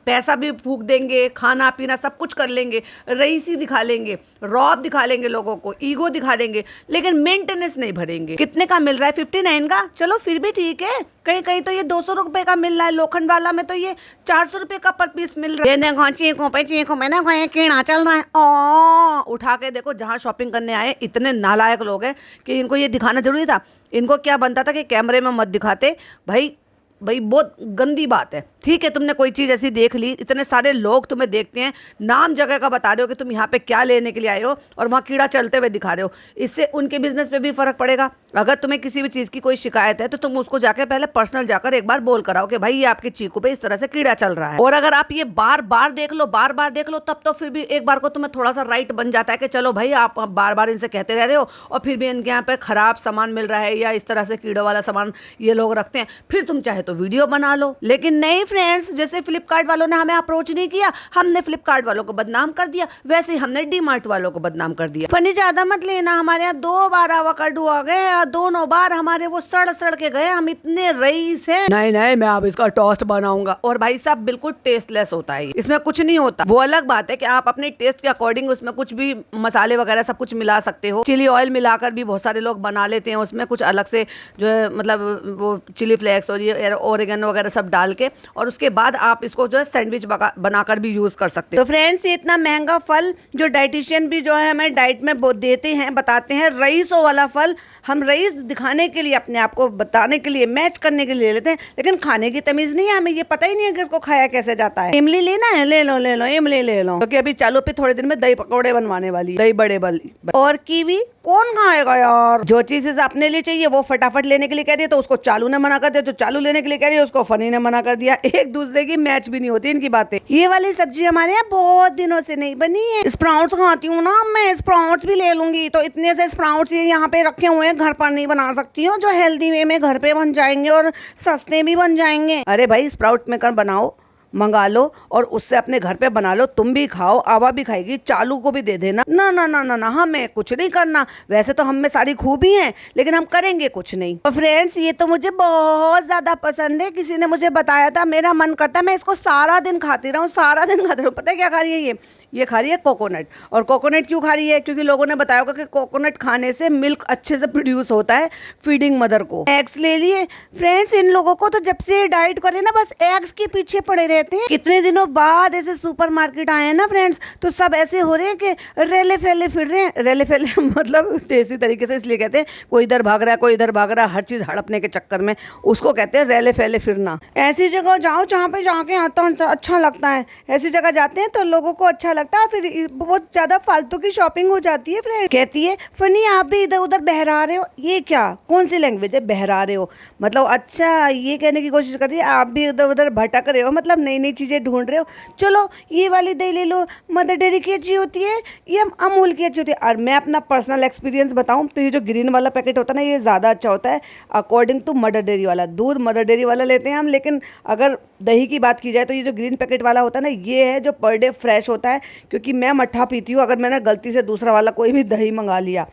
पैसा भी फूक देंगे, खाना पीना सब कुछ कर लेंगे, रईसी दिखा लेंगे, रौब दिखा लेंगे, लोगों को ईगो दिखा देंगे, लेकिन मेंटेनेंस नहीं भरेंगे। कितने का मिल रहा है? 59 का। चलो फिर भी ठीक है, कहीं कहीं तो ये 200 रुपए का मिल रहा है, लोखंड वाला में तो ये 400 रुपए का पर पीस मिल रहा है। चीखों पे ना कीड़ा चल रहा है। उठा के देखो, जहाँ शॉपिंग करने आए इतने नालायक लोग हैं कि इनको ये दिखाना जरूरी था। इनको क्या बनता था कि कैमरे में मत दिखाते। भाई बहुत गंदी बात है। ठीक है, तुमने कोई चीज़ ऐसी देख ली, इतने सारे लोग तुम्हें देखते हैं, नाम जगह का बता रहे हो कि तुम यहाँ पे क्या लेने के लिए आए हो और वहाँ कीड़ा चलते हुए दिखा रहे हो, इससे उनके बिजनेस पे भी फर्क पड़ेगा। अगर तुम्हें किसी भी चीज़ की कोई शिकायत है तो तुम उसको जाके पहले पर्सनल जाकर एक बार बोल कर आओ कि भाई ये आपकी चीकू पे इस तरह से कीड़ा चल रहा है। और अगर आप ये बार बार देख लो तब तो फिर भी एक बार को तुम्हें थोड़ा सा राइट बन जाता है कि चलो भाई आप बार बार इनसे कहते रह रहे हो और फिर भी इनके यहाँ पे खराब सामान मिल रहा है या इस तरह से कीड़ों वाला सामान ये लोग रखते हैं, फिर तुम चाहे तो वीडियो बना लो। लेकिन नहीं फ्रेंड्स, जैसे फ्लिपकार्ट वालों ने हमें अप्रोच नहीं किया, हमने फ्लिपकार्ट वालों को बदनाम कर दिया, वैसे ही हमने डीमार्ट वालों को बदनाम कर दिया। फनी ज्यादा मत लेना, हमारे यहाँ 2 बार एवोकाडो आ गए और दोनों बार हमारे वो सड़ सड़ के गए। हम इतने रईस हैं। नहीं मैं अब इसका टोस्ट बनाऊंगा। और भाई साहब बिल्कुल टेस्टलेस होता है, इसमें कुछ नहीं होता। वो अलग बात है कि आप अपने टेस्ट के अकॉर्डिंग उसमें कुछ भी मसाले वगैरह सब कुछ मिला सकते हो। चिली ऑयल मिलाकर भी बहुत सारे लोग बना लेते हैं, उसमें कुछ अलग से जो है मतलब वो चिली फ्लेक्स और ये ओरिगेनो वगैरह सब डाल के, और उसके बाद आप इसको जो है सैंडविच बनाकर भी यूज कर सकते हो। तो फ्रेंड्स ये इतना महंगा फल जो डाइटिशियन भी जो है हमें डाइट में देते हैं, बताते हैं, रईसों वाला फल हम रईस दिखाने के लिए, अपने आप को बताने के लिए, मैच करने के लिए ले लेते हैं, लेकिन खाने की तमीज नहीं है। हमें ये पता ही नहीं है कि इसको खाया कैसे जाता है। इमली लेना है, ले लो इमली ले लो, क्योंकि अभी चालू पे थोड़े दिन में दही पकौड़े बनवाने वाली, दही बड़े वाली। और कीवी कौन खाएगा यार? जो चीजें अपने लिए चाहिए वो फटाफट लेने के लिए कह रही है तो उसको चालू ने मना कर दिया, जो चालू लेने के लिए कह रही है उसको फनी ने मना कर दिया। एक दूसरे की मैच भी नहीं होती इनकी बातें। ये वाली सब्जी हमारे यहाँ बहुत दिनों से नहीं बनी है। स्प्राउट्स खाती हूँ ना मैं, स्प्राउट्स भी ले लूंगी। तो इतने से स्प्राउट्स ये यहाँ पे रखे हुए हैं, घर पर नहीं बना सकती हूँ, जो हेल्दी वे में घर पे बन जाएंगे और सस्ते भी बन जाएंगे। अरे भाई स्प्राउट मेकर बनाओ, मंगा लो और उससे अपने घर पे बना लो, तुम भी खाओ, आवा भी खाएगी, चालू को भी दे देना। ना ना ना ना ना, हमें कुछ नहीं करना। वैसे तो हम में सारी खूबी हैं, लेकिन हम करेंगे कुछ नहीं। तो फ्रेंड्स ये तो मुझे बहुत ज्यादा पसंद है, किसी ने मुझे बताया था, मेरा मन करता है मैं इसको सारा दिन खाती रहूं, सारा दिन खाती रहूं। पता है क्या खा रही है ये खा रही है कोकोनट। और कोकोनट क्यों खा रही है? क्योंकि लोगों ने बताया होगा कि कोकोनट खाने से मिल्क अच्छे से प्रोड्यूस होता है फीडिंग मदर को। एग्स ले लिए फ्रेंड्स, इन लोगों को तो जब से डाइट करे ना बस एग्स के पीछे पड़े रहते हैं। कितने दिनों बाद ऐसे सुपरमार्केट आए हैं ना फ्रेंड्स, तो सब ऐसे हो रहे हैं कि रेले फैले फिर रहे हैं। रेले फैले मतलब देसी तरीके से इसलिए कहते हैं, कोई इधर भाग रहा है कोई इधर भाग रहा है, हर चीज हड़पने के चक्कर में, उसको कहते हैं रेले फैले फिरना। ऐसी जगह जाओ जहाँ पे जाके आता अच्छा लगता है, ऐसी जगह जाते हैं तो लोगों को अच्छा लगता है, फिर बहुत ज्यादा फालतू की शॉपिंग हो जाती है। फ्रेंड कहती है फनी आप भी इधर उधर बहरा रहे हो, ये क्या कौन सी लैंग्वेज है बहरा रहे हो? मतलब अच्छा ये कहने की कोशिश कर रही है आप भी इधर उधर भटक रहे हो, मतलब नई नई चीजें ढूंढ रहे हो। चलो ये वाली दही ले लो, मदर डेयरी की अच्छी होती है, ये अमूल की अच्छी होती है। और मैं अपना पर्सनल एक्सपीरियंस बताऊं तो ये जो ग्रीन वाला पैकेट होता है ना, ये ज्यादा अच्छा होता है अकॉर्डिंग टू मदर डेयरी वाला। दूध मदर डेयरी वाला लेते हैं हम, लेकिन अगर दही की बात की जाए तो ये जो ग्रीन पैकेट वाला होता है ना, ये है जो पर डे फ्रेश होता है। क्योंकि मैं मट्ठा पीती हूँ, अगर मैंने गलती से दूसरा वाला कोई भी दही मंगा लिया,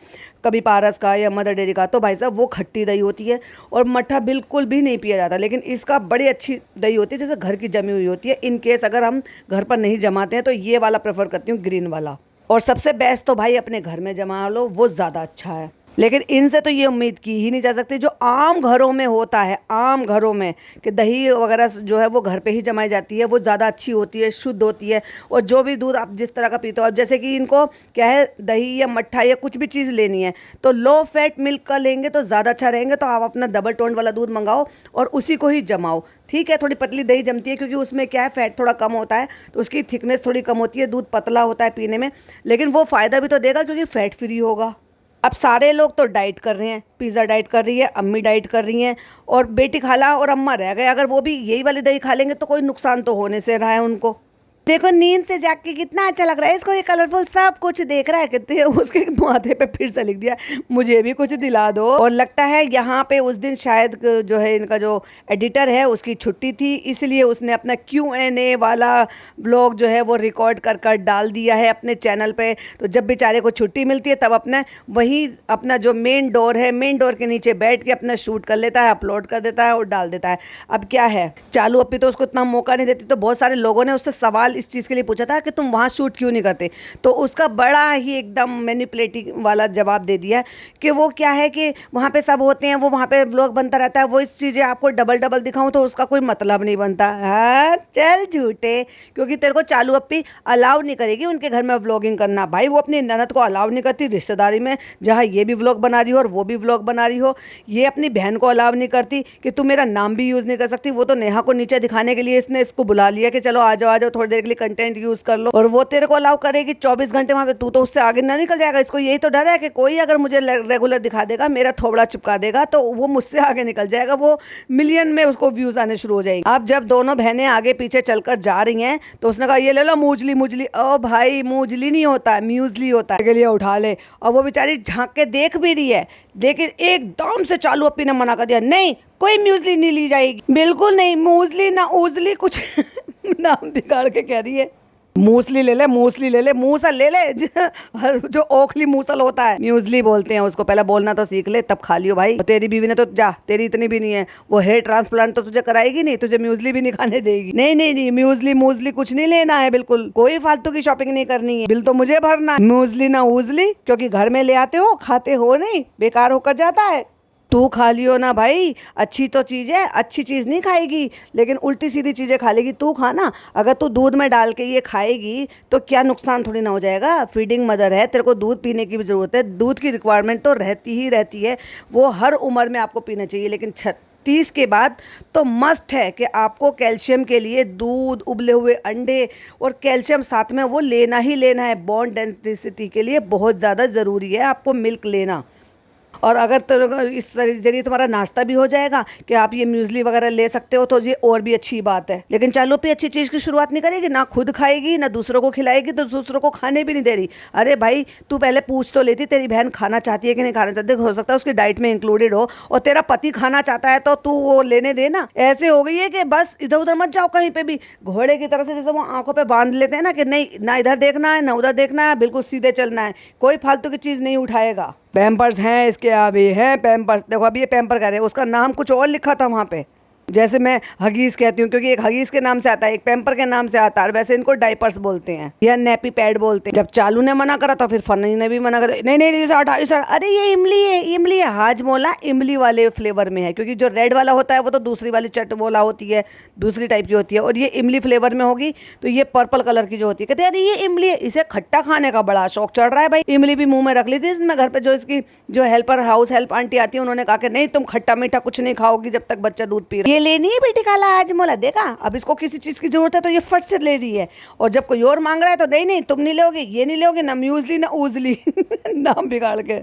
कभी पारस का या मदर डेयरी का, तो भाई साहब वो खट्टी दही होती है और मट्ठा बिल्कुल भी नहीं पिया जाता। लेकिन इसका बड़ी अच्छी दही होती है, जैसे घर की जमी हुई होती है। इन केस अगर हम घर पर नहीं जमाते हैं तो ये वाला प्रेफर करती हूँ, ग्रीन वाला। और सबसे बेस्ट तो भाई अपने घर में जमा लो, वो ज़्यादा अच्छा है। लेकिन इनसे तो ये उम्मीद की ही नहीं जा सकती जो आम घरों में होता है, आम घरों में कि दही वगैरह जो है वो घर पे ही जमाई जाती है, वो ज़्यादा अच्छी होती है, शुद्ध होती है। और जो भी दूध आप जिस तरह का पीते हो, अब जैसे कि इनको क्या है दही या मट्ठा या कुछ भी चीज़ लेनी है तो लो फैट मिल्क का लेंगे तो ज़्यादा अच्छा रहेंगे। तो आप अपना डबल टोन वाला दूध मंगाओ और उसी को ही जमाओ। ठीक है, थोड़ी पतली दही जमती है क्योंकि उसमें क्या है फैट थोड़ा कम होता है, तो उसकी थिकनेस थोड़ी कम होती है, दूध पतला होता है पीने में, लेकिन वो फ़ायदा भी तो देगा क्योंकि फैट फ्री होगा। अब सारे लोग तो डाइट कर रहे हैं, पिज़्ज़ा डाइट कर रही है, अम्मी डाइट कर रही हैं और बेटी खाला और अम्मा रह गए। अगर वो भी यही वाली दही खा लेंगे तो कोई नुकसान तो होने से रहा है उनको। देखो नींद से जाग के कितना अच्छा लग रहा है इसको, ये कलरफुल सब कुछ देख रहा है। कितने उसके माथे पे फिर से लिख दिया मुझे भी कुछ दिला दो। और लगता है यहाँ पे उस दिन शायद जो है इनका जो एडिटर है उसकी छुट्टी थी, इसलिए उसने अपना Q&A वाला व्लॉग जो है वो रिकॉर्ड कर कर डाल दिया है अपने चैनल पे। तो जब बेचारे को छुट्टी मिलती है तब अपना वही अपना जो मेन डोर है, मेन डोर के नीचे बैठ के अपना शूट कर लेता है, अपलोड कर देता है और डाल देता है। अब क्या है, चालू अपी तो उसको इतना मौका नहीं देती। तो बहुत सारे लोगों ने उससे सवाल इस चीज़ के लिए पूछा था कि तुम वहाँ शूट क्यों नहीं करते, तो उसका बड़ा ही एकदम मैनिपुलेटिव वाला जवाब दे दिया कि वो क्या है कि वहाँ पे सब होते हैं, वो वहाँ पे व्लॉग बनता रहता है, वो इस चीज़ें आपको डबल डबल दिखाऊं तो उसका कोई मतलब नहीं बनता। हाँ चल झूठे, क्योंकि तेरे को चालू अपी अलाउ नहीं करेगी उनके घर में व्लॉगिंग करना। भाई वो अपनी ननद को अलाउ नहीं करती रिश्तेदारी में, जहाँ ये भी व्लॉग बना रही हो और वो भी व्लॉग बना रही हो। ये अपनी बहन को अलाउ नहीं करती कि तू मेरा नाम भी यूज़ नहीं कर सकती। वो तो नेहा को नीचे दिखाने के लिए इसने इसको बुला लिया कि चलो आ जाओ थोड़ी देर के लिए कंटेंट यूज़ कर लो, और वो तेरे को अलाउ करेगी 24 घंटे वहाँ पे। तू तो उससे आगे ना निकल जाएगा। इसको यही तो डर है कि कोई अगर मुझे रेगुलर दिखा देगा, मेरा थोबड़ा चिपका देगा, तो वो मुझसे आगे निकल जाएगा, वो मिलियन में उसको व्यूज़ आने शुरू हो जाएंगे। अब जब दोनों बहनें आगे पीछे चलकर जा रही हैं तो उसने कहा ये ले लो मूजली मूजली। ओ भाई मूजली नहीं होता है, म्यूजली होता है, के लिए उठा ले। और वो बेचारी झांक के देख भी रही है, लेकिन एकदम से चालू अपी ने मना कर दिया, नहीं कोई म्यूजली नहीं ली जाएगी, बिल्कुल नहीं, मूजली ना उजली कुछ नाम बिगाड़ के कह रही है। मूसली ले ले, मूसली ले ले, मूसल ले ले जो ओखली मूसल होता है म्यूजली बोलते हैं उसको। पहले बोलना तो सीख ले तब खा लियो भाई। तेरी बीवी ने तो जा, तेरी इतनी भी नहीं है, वो हेयर ट्रांसप्लांट तो तुझे कराएगी नहीं, तुझे म्यूजली भी नहीं खाने देगी। नहीं नहीं नहीं, म्यूजली मूजली कुछ नहीं लेना है, बिल्कुल कोई फालतू की शॉपिंग नहीं करनी है, बिल तो मुझे भरना है। मूजली ना उजली, क्योंकि घर में ले आते हो खाते हो नहीं, बेकार होकर जाता है। तू खा लियो ना भाई, अच्छी तो चीज़ है, अच्छी चीज़ नहीं खाएगी लेकिन उल्टी सीधी चीज़ें खा लेगी। तू खाना, अगर तू दूध में डाल के ये खाएगी तो क्या नुकसान थोड़ी ना हो जाएगा। फीडिंग मदर है, तेरे को दूध पीने की भी ज़रूरत है, दूध की रिक्वायरमेंट तो रहती ही रहती है, वो हर उम्र में आपको पीना चाहिए। लेकिन 36 के बाद तो मस्ट है कि आपको कैल्शियम के लिए दूध, उबले हुए अंडे और कैल्शियम साथ में वो लेना ही लेना है। बोन डेंसिटी के लिए बहुत ज़्यादा ज़रूरी है आपको मिल्क लेना। और अगर तो इस जरिए तुम्हारा नाश्ता भी हो जाएगा कि आप ये म्यूजली वगैरह ले सकते हो, तो ये और भी अच्छी बात है। लेकिन चालू पे अच्छी चीज़ की शुरुआत नहीं करेगी, ना खुद खाएगी ना दूसरों को खिलाएगी, तो दूसरों को खाने भी नहीं दे रही। अरे भाई तू पहले पूछ तो लेती तेरी बहन खाना चाहती है कि नहीं खाना चाहती, हो सकता है उसकी डाइट में इंक्लूडेड हो, और तेरा पति खाना चाहता है तो तू वो लेने दे ना। ऐसे हो गई है कि बस इधर उधर मत जाओ कहीं पे भी, घोड़े की तरह से जैसे वो आंखों पे बांध लेते हैं ना कि नहीं ना इधर देखना है ना उधर देखना है, बिल्कुल सीधे चलना है, कोई फालतू की चीज़ नहीं उठाएगा। पैम्पर्स हैं इसके, अभी हैं पैम्पर्स, देखो अभी ये पैम्पर कह रहे हैं, उसका नाम कुछ और लिखा था वहाँ पे, जैसे मैं हगीज़ कहती हूँ क्योंकि एक हगीज़ के नाम से आता है, एक पैम्पर के नाम से आता है, वैसे इनको डाइपर्स बोलते हैं या नेपी पैड बोलते हैं। जब चालू ने मना करा तो फिर फनी ने भी मना करा, नहीं नहीं इसे हटा, इसे, अरे ये इमली है, इमली है। हाजमोला इमली वाले फ्लेवर में है, क्योंकि जो रेड वाला होता है वो तो दूसरी वाली चटमोला होती है, दूसरी टाइप की होती है, और ये इमली फ्लेवर में होगी तो ये पर्पल कलर की जो होती है। कहते अरे ये इमली है, इसे खट्टा खाने का बड़ा शौक चढ़ रहा है भाई। इमली भी मुँह में रख ली थी इसमें, घर पर जो इसकी जो हेल्पर हाउस हेल्प आंटी आती है उन्होंने कहा कि नहीं तुम खट्टा मीठा कुछ नहीं खाओगी जब तक बच्चा दूध पी रहा है। ये लेनी है बेटी आज मोला, देखा अब इसको किसी चीज की जरूरत है तो ये फट से ले रही है, और जब कोई और मांग रहा है तो नहीं नहीं तुम नहीं लोगे, ये नहीं लोगे, ना म्यूजली ना उजली नाम बिगाड़ के।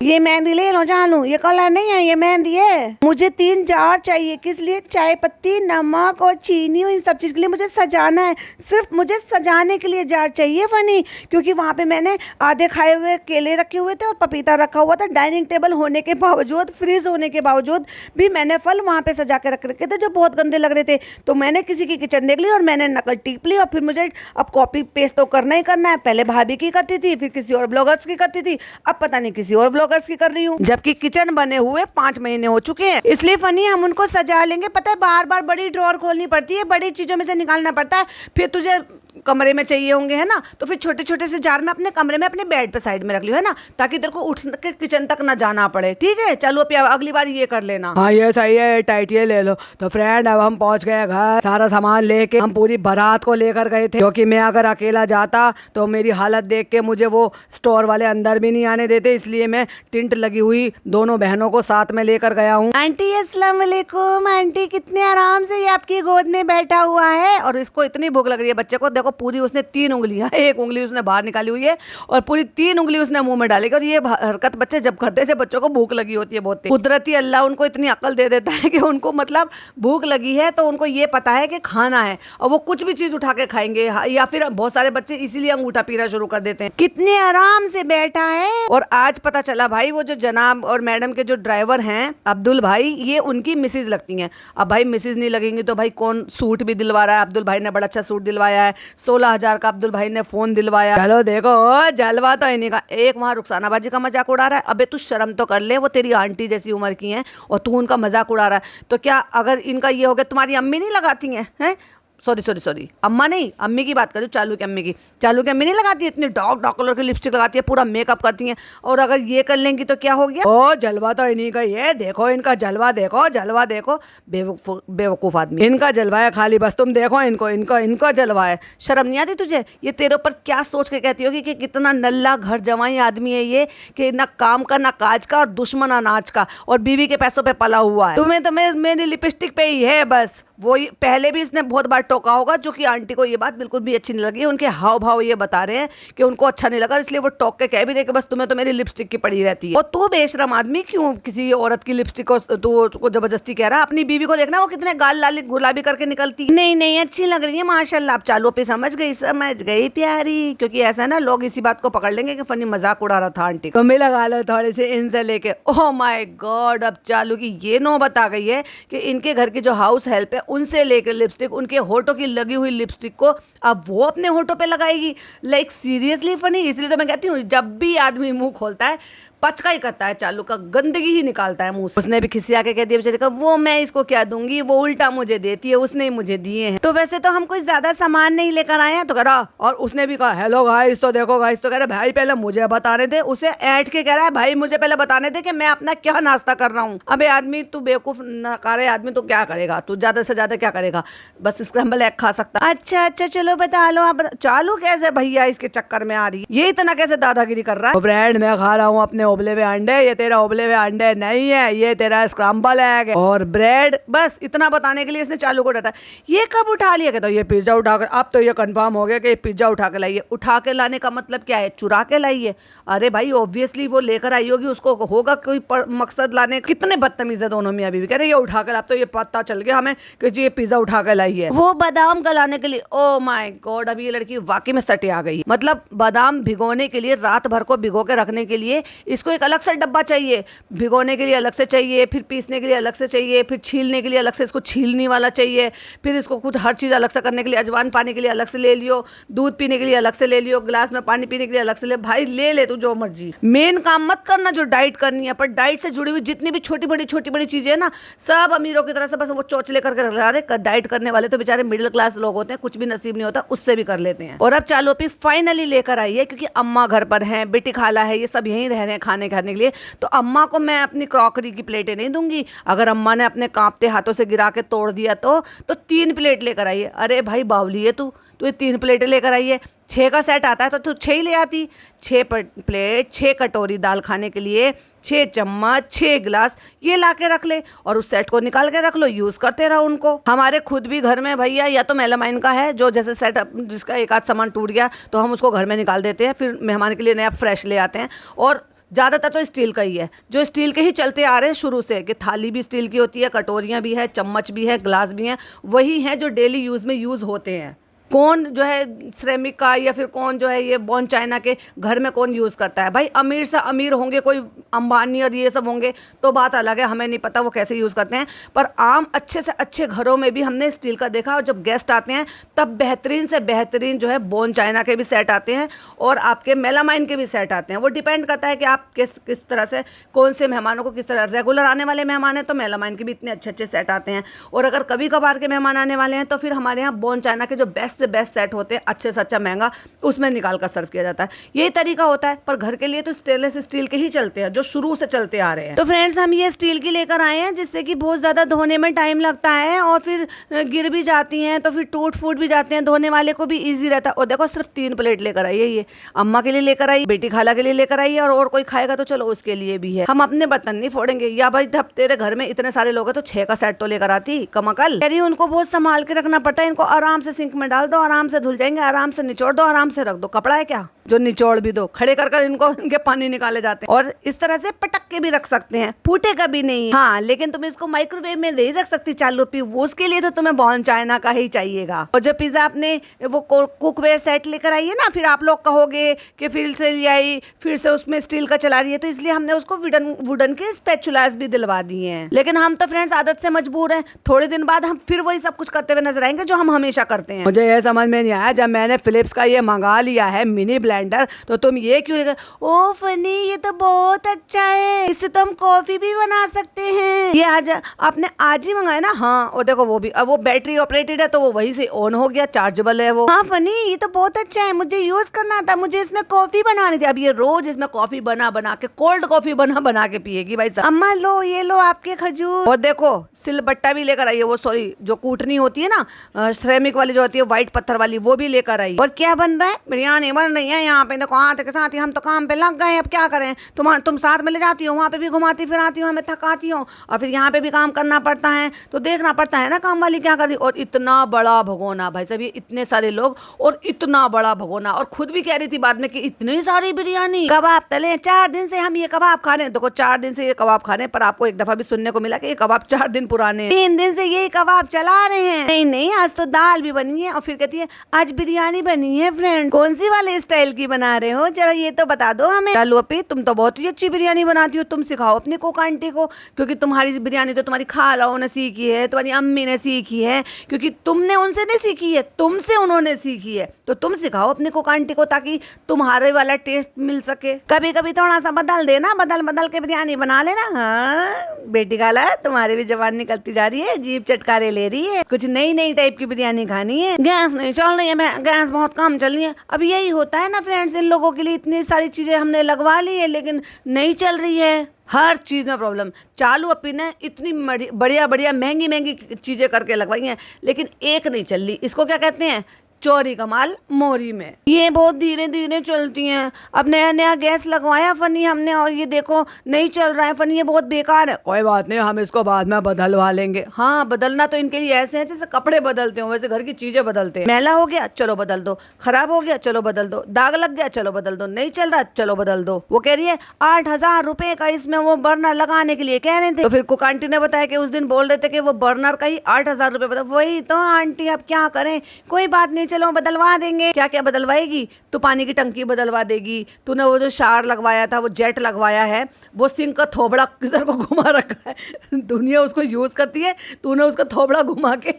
ये मेहंदी ले लो जानू, ये कलर नहीं है, ये मेहंदी है। मुझे 3 जार चाहिए, किस लिए? चाय पत्ती, नमक और चीनी, इन सब चीज़ के लिए मुझे सजाना है, सिर्फ मुझे सजाने के लिए जार चाहिए फनी, क्योंकि वहाँ पे मैंने आधे खाए हुए केले रखे हुए थे और पपीता रखा हुआ था। डाइनिंग टेबल होने के बावजूद, फ्रिज होने के बावजूद भी मैंने फल वहाँ पे सजा के रख रखे थे जो बहुत गंदे लग रहे थे। तो मैंने किसी की किचन देख ली और मैंने नकल टीप ली, और फिर मुझे अब कॉपी पेस्ट तो करना ही करना है। पहले भाभी की करती थी, फिर किसी और ब्लॉगर्स की करती थी, अब पता नहीं किसी और की कर रही हूँ, जबकि किचन बने हुए 5 महीने हो चुके हैं। इसलिए फनी हम उनको सजा लेंगे। पता है बार बार बड़ी ड्रॉअर खोलनी पड़ती है, बड़ी चीजों में से निकालना पड़ता है, फिर तुझे कमरे में चाहिए होंगे है ना, तो फिर छोटे छोटे से जार में अपने कमरे में अपने बेड पे साइड में रख लियो है ना, ताकि तेरे को उठ के किचन तक ना जाना पड़े। ठीक है चलो अगली बार ये कर लेना। हाँ ये सही है, टाइट ये ले लो। तो फ्रेंड अब हम पहुंच गए घर, सारा सामान लेके हम पूरी बारात को लेकर गए थे, क्योंकि मैं अगर अकेला जाता तो मेरी हालत देख के मुझे वो स्टोर वाले अंदर भी नहीं आने देते, इसलिए मैं टिंट लगी हुई दोनों बहनों को साथ में लेकर गया हूँ। आंटी अस्सलाम वालेकुम। आंटी कितने आराम से ये आपकी गोद में बैठा हुआ है, और इसको इतनी भूख लग रही है बच्चे को, देखो पूरी उसने 3 उंगलियां, एक उंगली उसने बाहर निकाली हुई है और पूरी 3 उंगली उसने मुंह में डालेगी। और ये हरकत बच्चे जब करते थे, बच्चों को भूख लगी होती है बहुत तेज, कुदरती अल्लाह उनको इतनी अकल दे देता है कि उनको मतलब भूख लगी है तो उनको ये पता है कि खाना है और वो कुछ भी चीज उठा के खाएंगे। या फिर बहुत सारे बच्चे इसीलिए अंगूठा पीना शुरू कर देते हैं। कितने आराम से बैठा है। और आज पता चला भाई वो जो जनाब और मैडम के जो ड्राइवर हैं अब्दुल भाई, ये उनकी मिसेज लगती हैं। अब भाई मिसेज नहीं लगेंगी तो भाई कौन सूट भी दिलवा रहा है। अब्दुल भाई ने बड़ा अच्छा सूट दिलवाया है, 16,000 का अब्दुल भाई ने फोन दिलवाया। चलो देखो जलवा तो इन्हीं का। एक वहां रुखसाना बाजी का मजाक उड़ा रहा है। अबे तू शर्म तो कर ले, वो तेरी आंटी जैसी उम्र की हैं और तू उनका मजाक उड़ा रहा है। तो क्या अगर इनका ये हो गया, तुम्हारी अम्मी नहीं लगाती हैं? सॉरी अम्मा नहीं, अम्मी की बात करूँ, चालू की अम्मी की। चालू की अम्मी नहीं लगाती है, इतनी डार्क कलर की लिपस्टिक लगाती है, पूरा मेकअप करती हैं। और अगर ये कर लेंगी तो क्या हो गया? ओ जलवा तो इन्हीं का ही है। देखो इनका जलवा, देखो जलवा देखो। बेवकूफ आदमी, इनका जलवा है खाली, बस तुम देखो इनको, इनका जलवा है। शर्म नहीं आती तुझे? ये तेरे ऊपर क्या सोच के कहती होगी कि कितना नल्ला घर जमाई आदमी है ये, कि ना काम का ना काज का और दुश्मन अनाज का, और बीवी के पैसों पे पला हुआ है। तुम्हें तो मेरी लिपस्टिक पे ही है बस। वो पहले भी इसने बहुत बार टोका होगा, जो कि आंटी को ये बात बिल्कुल भी अच्छी नहीं लगी। उनके हाव भाव ये बता रहे हैं कि उनको अच्छा नहीं लगा, इसलिए वो टोक के कह भी रहे कि बस तुम्हें तो मेरी लिपस्टिक की पड़ी रहती है। और तू बेशरम आदमी, क्यों किसी औरत की लिपस्टिक को तू जबरदस्ती कह रहा है? अपनी बीवी को देखना, वो कितने गाल लाल गुलाबी करके निकलती। नहीं अच्छी लग रही है माशाल्लाह। आप चालू पे समझ गई प्यारी, क्योंकि ऐसा है ना, लोग इसी बात को पकड़ लेंगे कि फनी मजाक उड़ा रहा था आंटी। कमी लगा लो थोड़े से इनसे लेके। ओह माय गॉड, अब चालू की ये नौबत आ गई है कि इनके घर की जो हाउस हेल्प है उनसे लेकर लिपस्टिक, उनके होठों की लगी हुई लिपस्टिक को अब वो अपने होठों पे लगाएगी। Like seriously funny. इसलिए तो मैं कहती हूँ जब भी आदमी मुंह खोलता है पचका ही करता है, चालू का गंदगी ही निकालता है मुंह से। उसने भी खिसिया के कह दिया बेचारे का, वो मैं इसको क्या दूंगी, वो उल्टा मुझे देती है, उसने ही मुझे दिए हैं। तो वैसे तो हम कुछ ज्यादा सामान नहीं लेकर आए हैं। तो कह रहा, और उसने भी कहा हेलो गाइस, तो देखो गाइस, तो कह रहा भाई पहले मुझे बताने दे। उसे ऐंठ के कह रहा है भाई मुझे पहले बताने दे कि मैं अपना क्या नाश्ता कर रहा हूँ। अबे आदमी तू बेवकूफ नकारे आदमी, तो क्या करेगा तू? ज्यादा से ज्यादा क्या करेगा? बस स्क्रैम्बल एग खा सकता। अच्छा चलो बता लो आप। चालू कैसे भैया इसके चक्कर में आ रही है, ये इतना कैसे दादागिरी कर रहा है? ब्रेड मैं खा रहा हूँ अपने उबले हुए अंडे, ये तेरा उबले हुए अंडे नहीं है, ये तेरा स्क्रैम्बल एग है और ब्रेड। बस इतना बताने के लिए इसने चालू को डांटा। ये कब उठा लिया? कहता ये पिज्जा उठाकर, अब तो ये कंफर्म हो गया कि ये पिज्जा उठा के लाइए। उठा के लाने का मतलब क्या है? चुरा के लाइए? अरे भाई ऑब्वियसली वो लेकर आई होगी, उसको होगा कोई मकसद लाने। कितने बदतमीज है दोनों मियां बीवी। कह रहे ये उठा कर, अब तो ये पता चल गया हमें कि जी ये पिज्जा उठा के लाई है, वो बादाम गलाने के लिए। ओ माय गॉड, अब ये लड़की वाकई में सटे आ गई। मतलब बादाम भिगोने के लिए, रात भर को भिगो के रखने के लिए इसको एक अलग से डब्बा चाहिए, भिगोने के लिए अलग से चाहिए, फिर पीसने के लिए अलग से चाहिए, फिर छीलने के लिए अलग से इसको छीलने वाला चाहिए, फिर इसको कुछ हर चीज़ अलग से करने के लिए अजवाइन पानी के लिए अलग से ले लियो, दूध पीने के लिए अलग से ले लियो, गिलास में पानी पीने के लिए अलग से ले। भाई ले तू जो मर्जी, मेन काम मत करना जो डाइट करनी है। पर डाइट से जुड़ी हुई जितनी भी छोटी बड़ी चीज़ें हैं ना, सब अमीरों की तरह से बस वो चोचले करके रख रहे। डाइट करने वाले तो बेचारे मिडिल क्लास लोग होते हैं, कुछ भी नसीब नहीं होता, उससे भी कर लेते हैं। और अब चालू पे फाइनली लेकर आई है, क्योंकि अम्मा घर पर हैं, बेटी खाला है, ये सब यहीं रह रहे हैं खाने खाने के लिए। तो अम्मा को मैं अपनी क्रॉकरी की प्लेटें नहीं दूंगी। अगर अम्मा ने अपने कांपते हाथों से गिरा के तोड़ दिया तो 3 प्लेट लेकर आई है। अरे भाई बावली है तू ये 3 प्लेटें लेकर आई है। 6 का सेट आता है तो तू 6 ही ले आती। 6 प्लेट, 6 कटोरी दाल खाने के लिए, 6 चम्मच, 6 गिलास ये ला के रख ले और उस सेट को निकाल के रख लो, यूज करते रहो उनको। हमारे खुद भी घर में भैया या तो मेलामाइन का है, जो जैसे सेट जिसका एक आध सामान टूट गया तो हम उसको घर में निकाल देते हैं, फिर मेहमान के लिए नया फ्रेश ले आते हैं। और ज़्यादातर तो स्टील का ही है, जो स्टील के ही चलते आ रहे हैं शुरू से, कि थाली भी स्टील की होती है, कटोरियाँ भी है, चम्मच भी है, गिलास भी हैं, वही हैं जो डेली यूज़ में यूज़ होते हैं। कौन जो है सिरेमिक का या फिर कौन जो है ये बॉन चाइना के घर में कौन यूज़ करता है? भाई अमीर से अमीर होंगे, कोई अंबानी और ये सब होंगे तो बात अलग है, हमें नहीं पता वो कैसे यूज़ करते हैं। पर आम अच्छे से अच्छे घरों में भी हमने स्टील का देखा, और जब गेस्ट आते हैं तब बेहतरीन से बेहतरीन जो है बॉन चाइना के भी सेट आते हैं और आपके मेलामाइन के भी सेट आते हैं। वो डिपेंड करता है कि आप किस तरह से, कौन से मेहमानों को किस तरह। रेगुलर आने वाले मेहमान हैं तो मेलामाइन के भी इतने अच्छे सेट आते हैं, और अगर कभी कभार के मेहमान आने वाले हैं तो फिर हमारे यहाँ बॉन चाइना के जो बेस्ट से बेस्ट सेट होते हैं, अच्छे से अच्छा महंगा, उसमें निकाल कर सर्व किया जाता है। यही तरीका होता है। पर घर के लिए तो स्टेनलेस स्टील के ही चलते हैं, जो शुरू से चलते आ रहे हैं। तो फ्रेंड्स हम ये स्टील की लेकर आए हैं, जिससे कि बहुत ज़्यादा धोने में टाइम लगता है और फिर गिर भी जाती हैं, तो फिर टूट फूट भी जाते हैं, धोने वाले को भी ईजी रहता है। और देखो सिर्फ 3 प्लेट लेकर आई है, ये अम्मा के लिए लेकर आई, बेटी खाला के लिए लेकर आई है, और कोई खाएगा तो चलो उसके लिए भी है। हम अपने बर्तन नहीं फोड़ेंगे। या भाई जब तेरे घर में इतने सारे लोग हैं तो 6 का सेट तो लेकर आती, कम अकल। यार उनको बहुत संभाल के रखना पड़ता है, इनको आराम से सिंक में डाल दो, आराम से धुल जाएंगे, आराम से निचोड़ दो, आराम से रख दो। कपड़ा है क्या जो निचोड़ भी दो? खड़े कर कर इनको इनके पानी निकाले जाते हैं। और इस तरह से पटक के भी रख सकते हैं, फूटेगा भी नहीं। हाँ, लेकिन तुम इसको माइक्रोवेव में नहीं रख सकती चालू पी, वो उसके लिए तो तुम्हें बॉर्न चाइना का ही चाहिएगा। और जो पिज्जा आपने वो कुकवेयर सेट लेकर आई है ना, फिर आप लोग कहोगे कि फिर से ले आई, फिर से उसमें स्टील का चला रही है, तो इसलिए हमने उसको वुडन के स्पैचुलास भी दिलवा दिए हैं। लेकिन हम तो फ्रेंड्स आदत से मजबूर हैं, थोड़े दिन बाद हम फिर वही सब कुछ करते हुए नजर आएंगे जो हम हमेशा करते हैं। मुझे ये समझ में नहीं आया, जब मैंने फिलिप्स का ये मंगा लिया है मिनी ब्लेंडर, तो तुम ये क्यों लेकर? ओ फनी, ये तो बहुत अच्छा है, इससे तो हम कॉफी भी बना सकते हैं। ये आज आपने आज ही मंगाया ना? हाँ, और देखो वो भी, अब वो बैटरी ऑपरेटेड है तो वो वहीं से ऑन हो गया, चार्जेबल है वो। हाँ फनी, ये तो बहुत अच्छा है, मुझे यूज करना था, मुझे इसमें कॉफी बनानी थी। अब ये रोज इसमें कॉफी बना बना के, कोल्ड कॉफी बना बना के पिएगी भाई साहब। अम्मा लो, ये लो आपके खजूर। और देखो सिलबट्टा भी लेकर आई है, वो सॉरी जो कूटनी होती है ना, सिरेमिक वाली जो होती है, व्हाइट पत्थर वाली, वो भी लेकर आई। और क्या बन रहा है? बिरयानी बन रही है यहाँ पे। देखो हाथ के साथ ही हम तो काम पे लग गए, अब क्या करें? तुम साथ में ले जाती हो, वहाँ पे भी घुमाती फिराती हो, हमें थकाती हो, और फिर यहाँ पे भी काम करना पड़ता है, तो देखना पड़ता है ना काम वाली क्या कर रही। और इतना बड़ा भगोना भाई साहब, ये इतने सारे लोग और इतना बड़ा भगोना, और खुद भी कह रही थी बाद में कि इतनी सारी बिरयानी। कबाब तले 4 दिन से हम ये कबाब खा रहे हैं। देखो 4 दिन से ये कबाब खा रहे हैं, पर आपको एक दफा भी सुनने को मिला कि ये कबाब 4 दिन पुराने? 3 दिन से ये कबाब चला रहे हैं। नहीं नहीं, आज तो दाल भी बनी है, और फिर कहती है आज बिरयानी बनी है। फ्रेंड कौन सी वाले स्टाइल की बना रहे हो, जरा ये तो बता दो हमें। चलो अपी, तुम तो बहुत ही अच्छी बिरयानी बनाती हो, तुम सिखाओ अपनी कुक आंटी को, क्योंकि तुम्हारी बिरयानी तो तुम्हारी खालाओं ने सीखी है, तुम्हारी अम्मी ने सीखी है, क्योंकि तुमने उनसे नहीं सीखी है, तुमसे उन्होंने सीखी है। तो तुम सिखाओ अपनी कुक आंटी को, ताकि तुम्हारे वाला टेस्ट मिल सके। कभी कभी थोड़ा सा बदल देना, बदल बदल के बिरयानी बना लेना। हाँ बेटी खाला, तुम्हारी भी जबान निकलती जा रही है, जीभ चटकारे ले रही है, कुछ नई नई टाइप की बिरयानी खानी है। गैस नहीं चल रही है, गैस बहुत कम चल रही है। अब यही होता है ना फ्रेंड्स, इन लोगों के लिए इतनी सारी चीजें हमने लगवा ली है, लेकिन नहीं चल रही है। हर चीज़ में प्रॉब्लम। चालू अपी ने इतनी बढ़िया बढ़िया महंगी महंगी चीज़ें करके लगवाई हैं, लेकिन एक नहीं चल रही। इसको क्या कहते हैं? चोरी कमाल मोरी में। ये बहुत धीरे धीरे चलती हैं। अब नया नया गैस लगवाया फनी हमने, और ये देखो नहीं चल रहा है फनी, ये बहुत बेकार है। कोई बात नहीं, हम इसको बाद में बदलवा लेंगे। हाँ, बदलना तो इनके लिए ऐसे है जैसे कपड़े बदलते हो, वैसे घर की चीजें बदलते हैं। मैला हो गया चलो बदल दो, खराब हो गया चलो बदल दो, दाग लग गया चलो बदल दो, नहीं चल रहा चलो बदल दो। वो कह रही है 8,000 रुपए का इसमें वो बर्नर लगाने के लिए कह रहे थे। तो फिर कुक आंटी ने बताया कि उस दिन बोल रहे थे कि वो बर्नर का ही 8,000 रुपए बता। वही तो आंटी, अब क्या करें, कोई बात नहीं, चलो बदलवा देंगे। क्या क्या बदलवाएगी? तो पानी की टंकी बदलवा देगी, तूने वो जो शावर लगवाया था, वो जेट लगवाया है, वो सिंक का थोबड़ा किधर को घुमा रखा है, दुनिया उसको यूज करती है, तूने उसका थोबड़ा घुमा के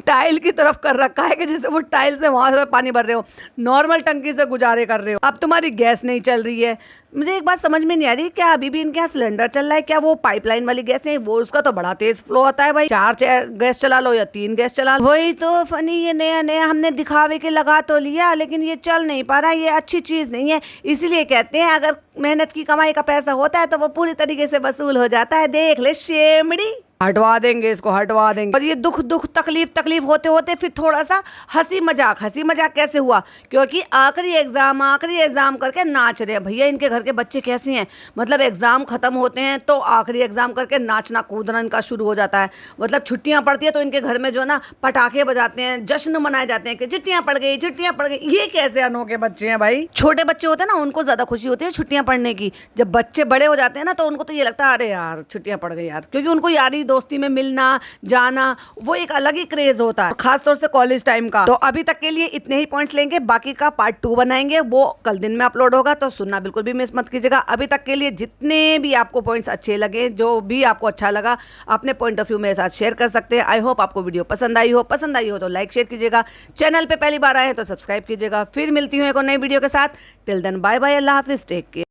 टाइल की तरफ कर रखा है कि जैसे वो टाइल से वहां से पानी भर रहे हो, नॉर्मल टंकी से गुजारे कर रहे हो। अब तुम्हारी गैस नहीं चल रही है। मुझे एक बात समझ में नहीं आ रही, क्या अभी भी इनके यहाँ सिलेंडर चल रहा है? क्या वो पाइपलाइन वाली गैस है, वो उसका तो बड़ा तेज फ्लो आता है भाई। 4 गैस चला लो या 3 गैस चला लो। वही तो फनी, ये नया नया हमने दिखावे के लगा तो लिया, लेकिन ये चल नहीं पा रहा, ये अच्छी चीज नहीं है। इसीलिए कहते हैं अगर मेहनत की कमाई का पैसा होता है तो वो पूरी तरीके से वसूल हो जाता है। देख ले शेमड़ी, हटवा देंगे इसको, हटवा देंगे। और ये दुख दुख तकलीफ होते होते फिर थोड़ा सा हंसी मजाक कैसे हुआ? क्योंकि आखिरी एग्जाम करके नाच रहे हैं। भैया इनके घर के बच्चे कैसे हैं, मतलब एग्जाम खत्म होते हैं तो आखिरी एग्जाम करके नाचना कूदना इनका शुरू हो जाता है। मतलब छुट्टियां पड़ती है तो इनके घर में जो ना पटाखे बजाते हैं, जश्न मनाए जाते हैं कि छुट्टियां पड़ गई। ये कैसे अनोखे बच्चे हैं भाई। छोटे बच्चे होते हैं ना, उनको ज्यादा खुशी होती है छुट्टियां पड़ने की। जब बच्चे बड़े हो जाते हैं ना, तो उनको तो ये लगता है अरे यार छुट्टियां पड़ गई यार, क्योंकि उनको यारी दोस्ती में मिलना जाना वो एक अलग ही क्रेज होता है, खासतौर से कॉलेज टाइम का। तो अभी तक के लिए इतने ही पॉइंट्स लेंगे, बाकी का पार्ट 2 बनाएंगे, वो कल दिन में अपलोड होगा, तो सुनना बिल्कुल भी मिस मत कीजिएगा। अभी तक के लिए जितने भी आपको पॉइंट्स अच्छे लगे, जो भी आपको अच्छा लगा, अपने पॉइंट ऑफ व्यू मेरे साथ शेयर कर सकते हैं। आई होप आपको वीडियो पसंद आई हो तो लाइक शेयर कीजिएगा। चैनल पे पहली बार आए हैं तो सब्सक्राइब कीजिएगा। फिर मिलती हूँ एक और नई वीडियो के साथ। टिल देन बाय बाय, अल्लाह हाफिज, टेक केयर।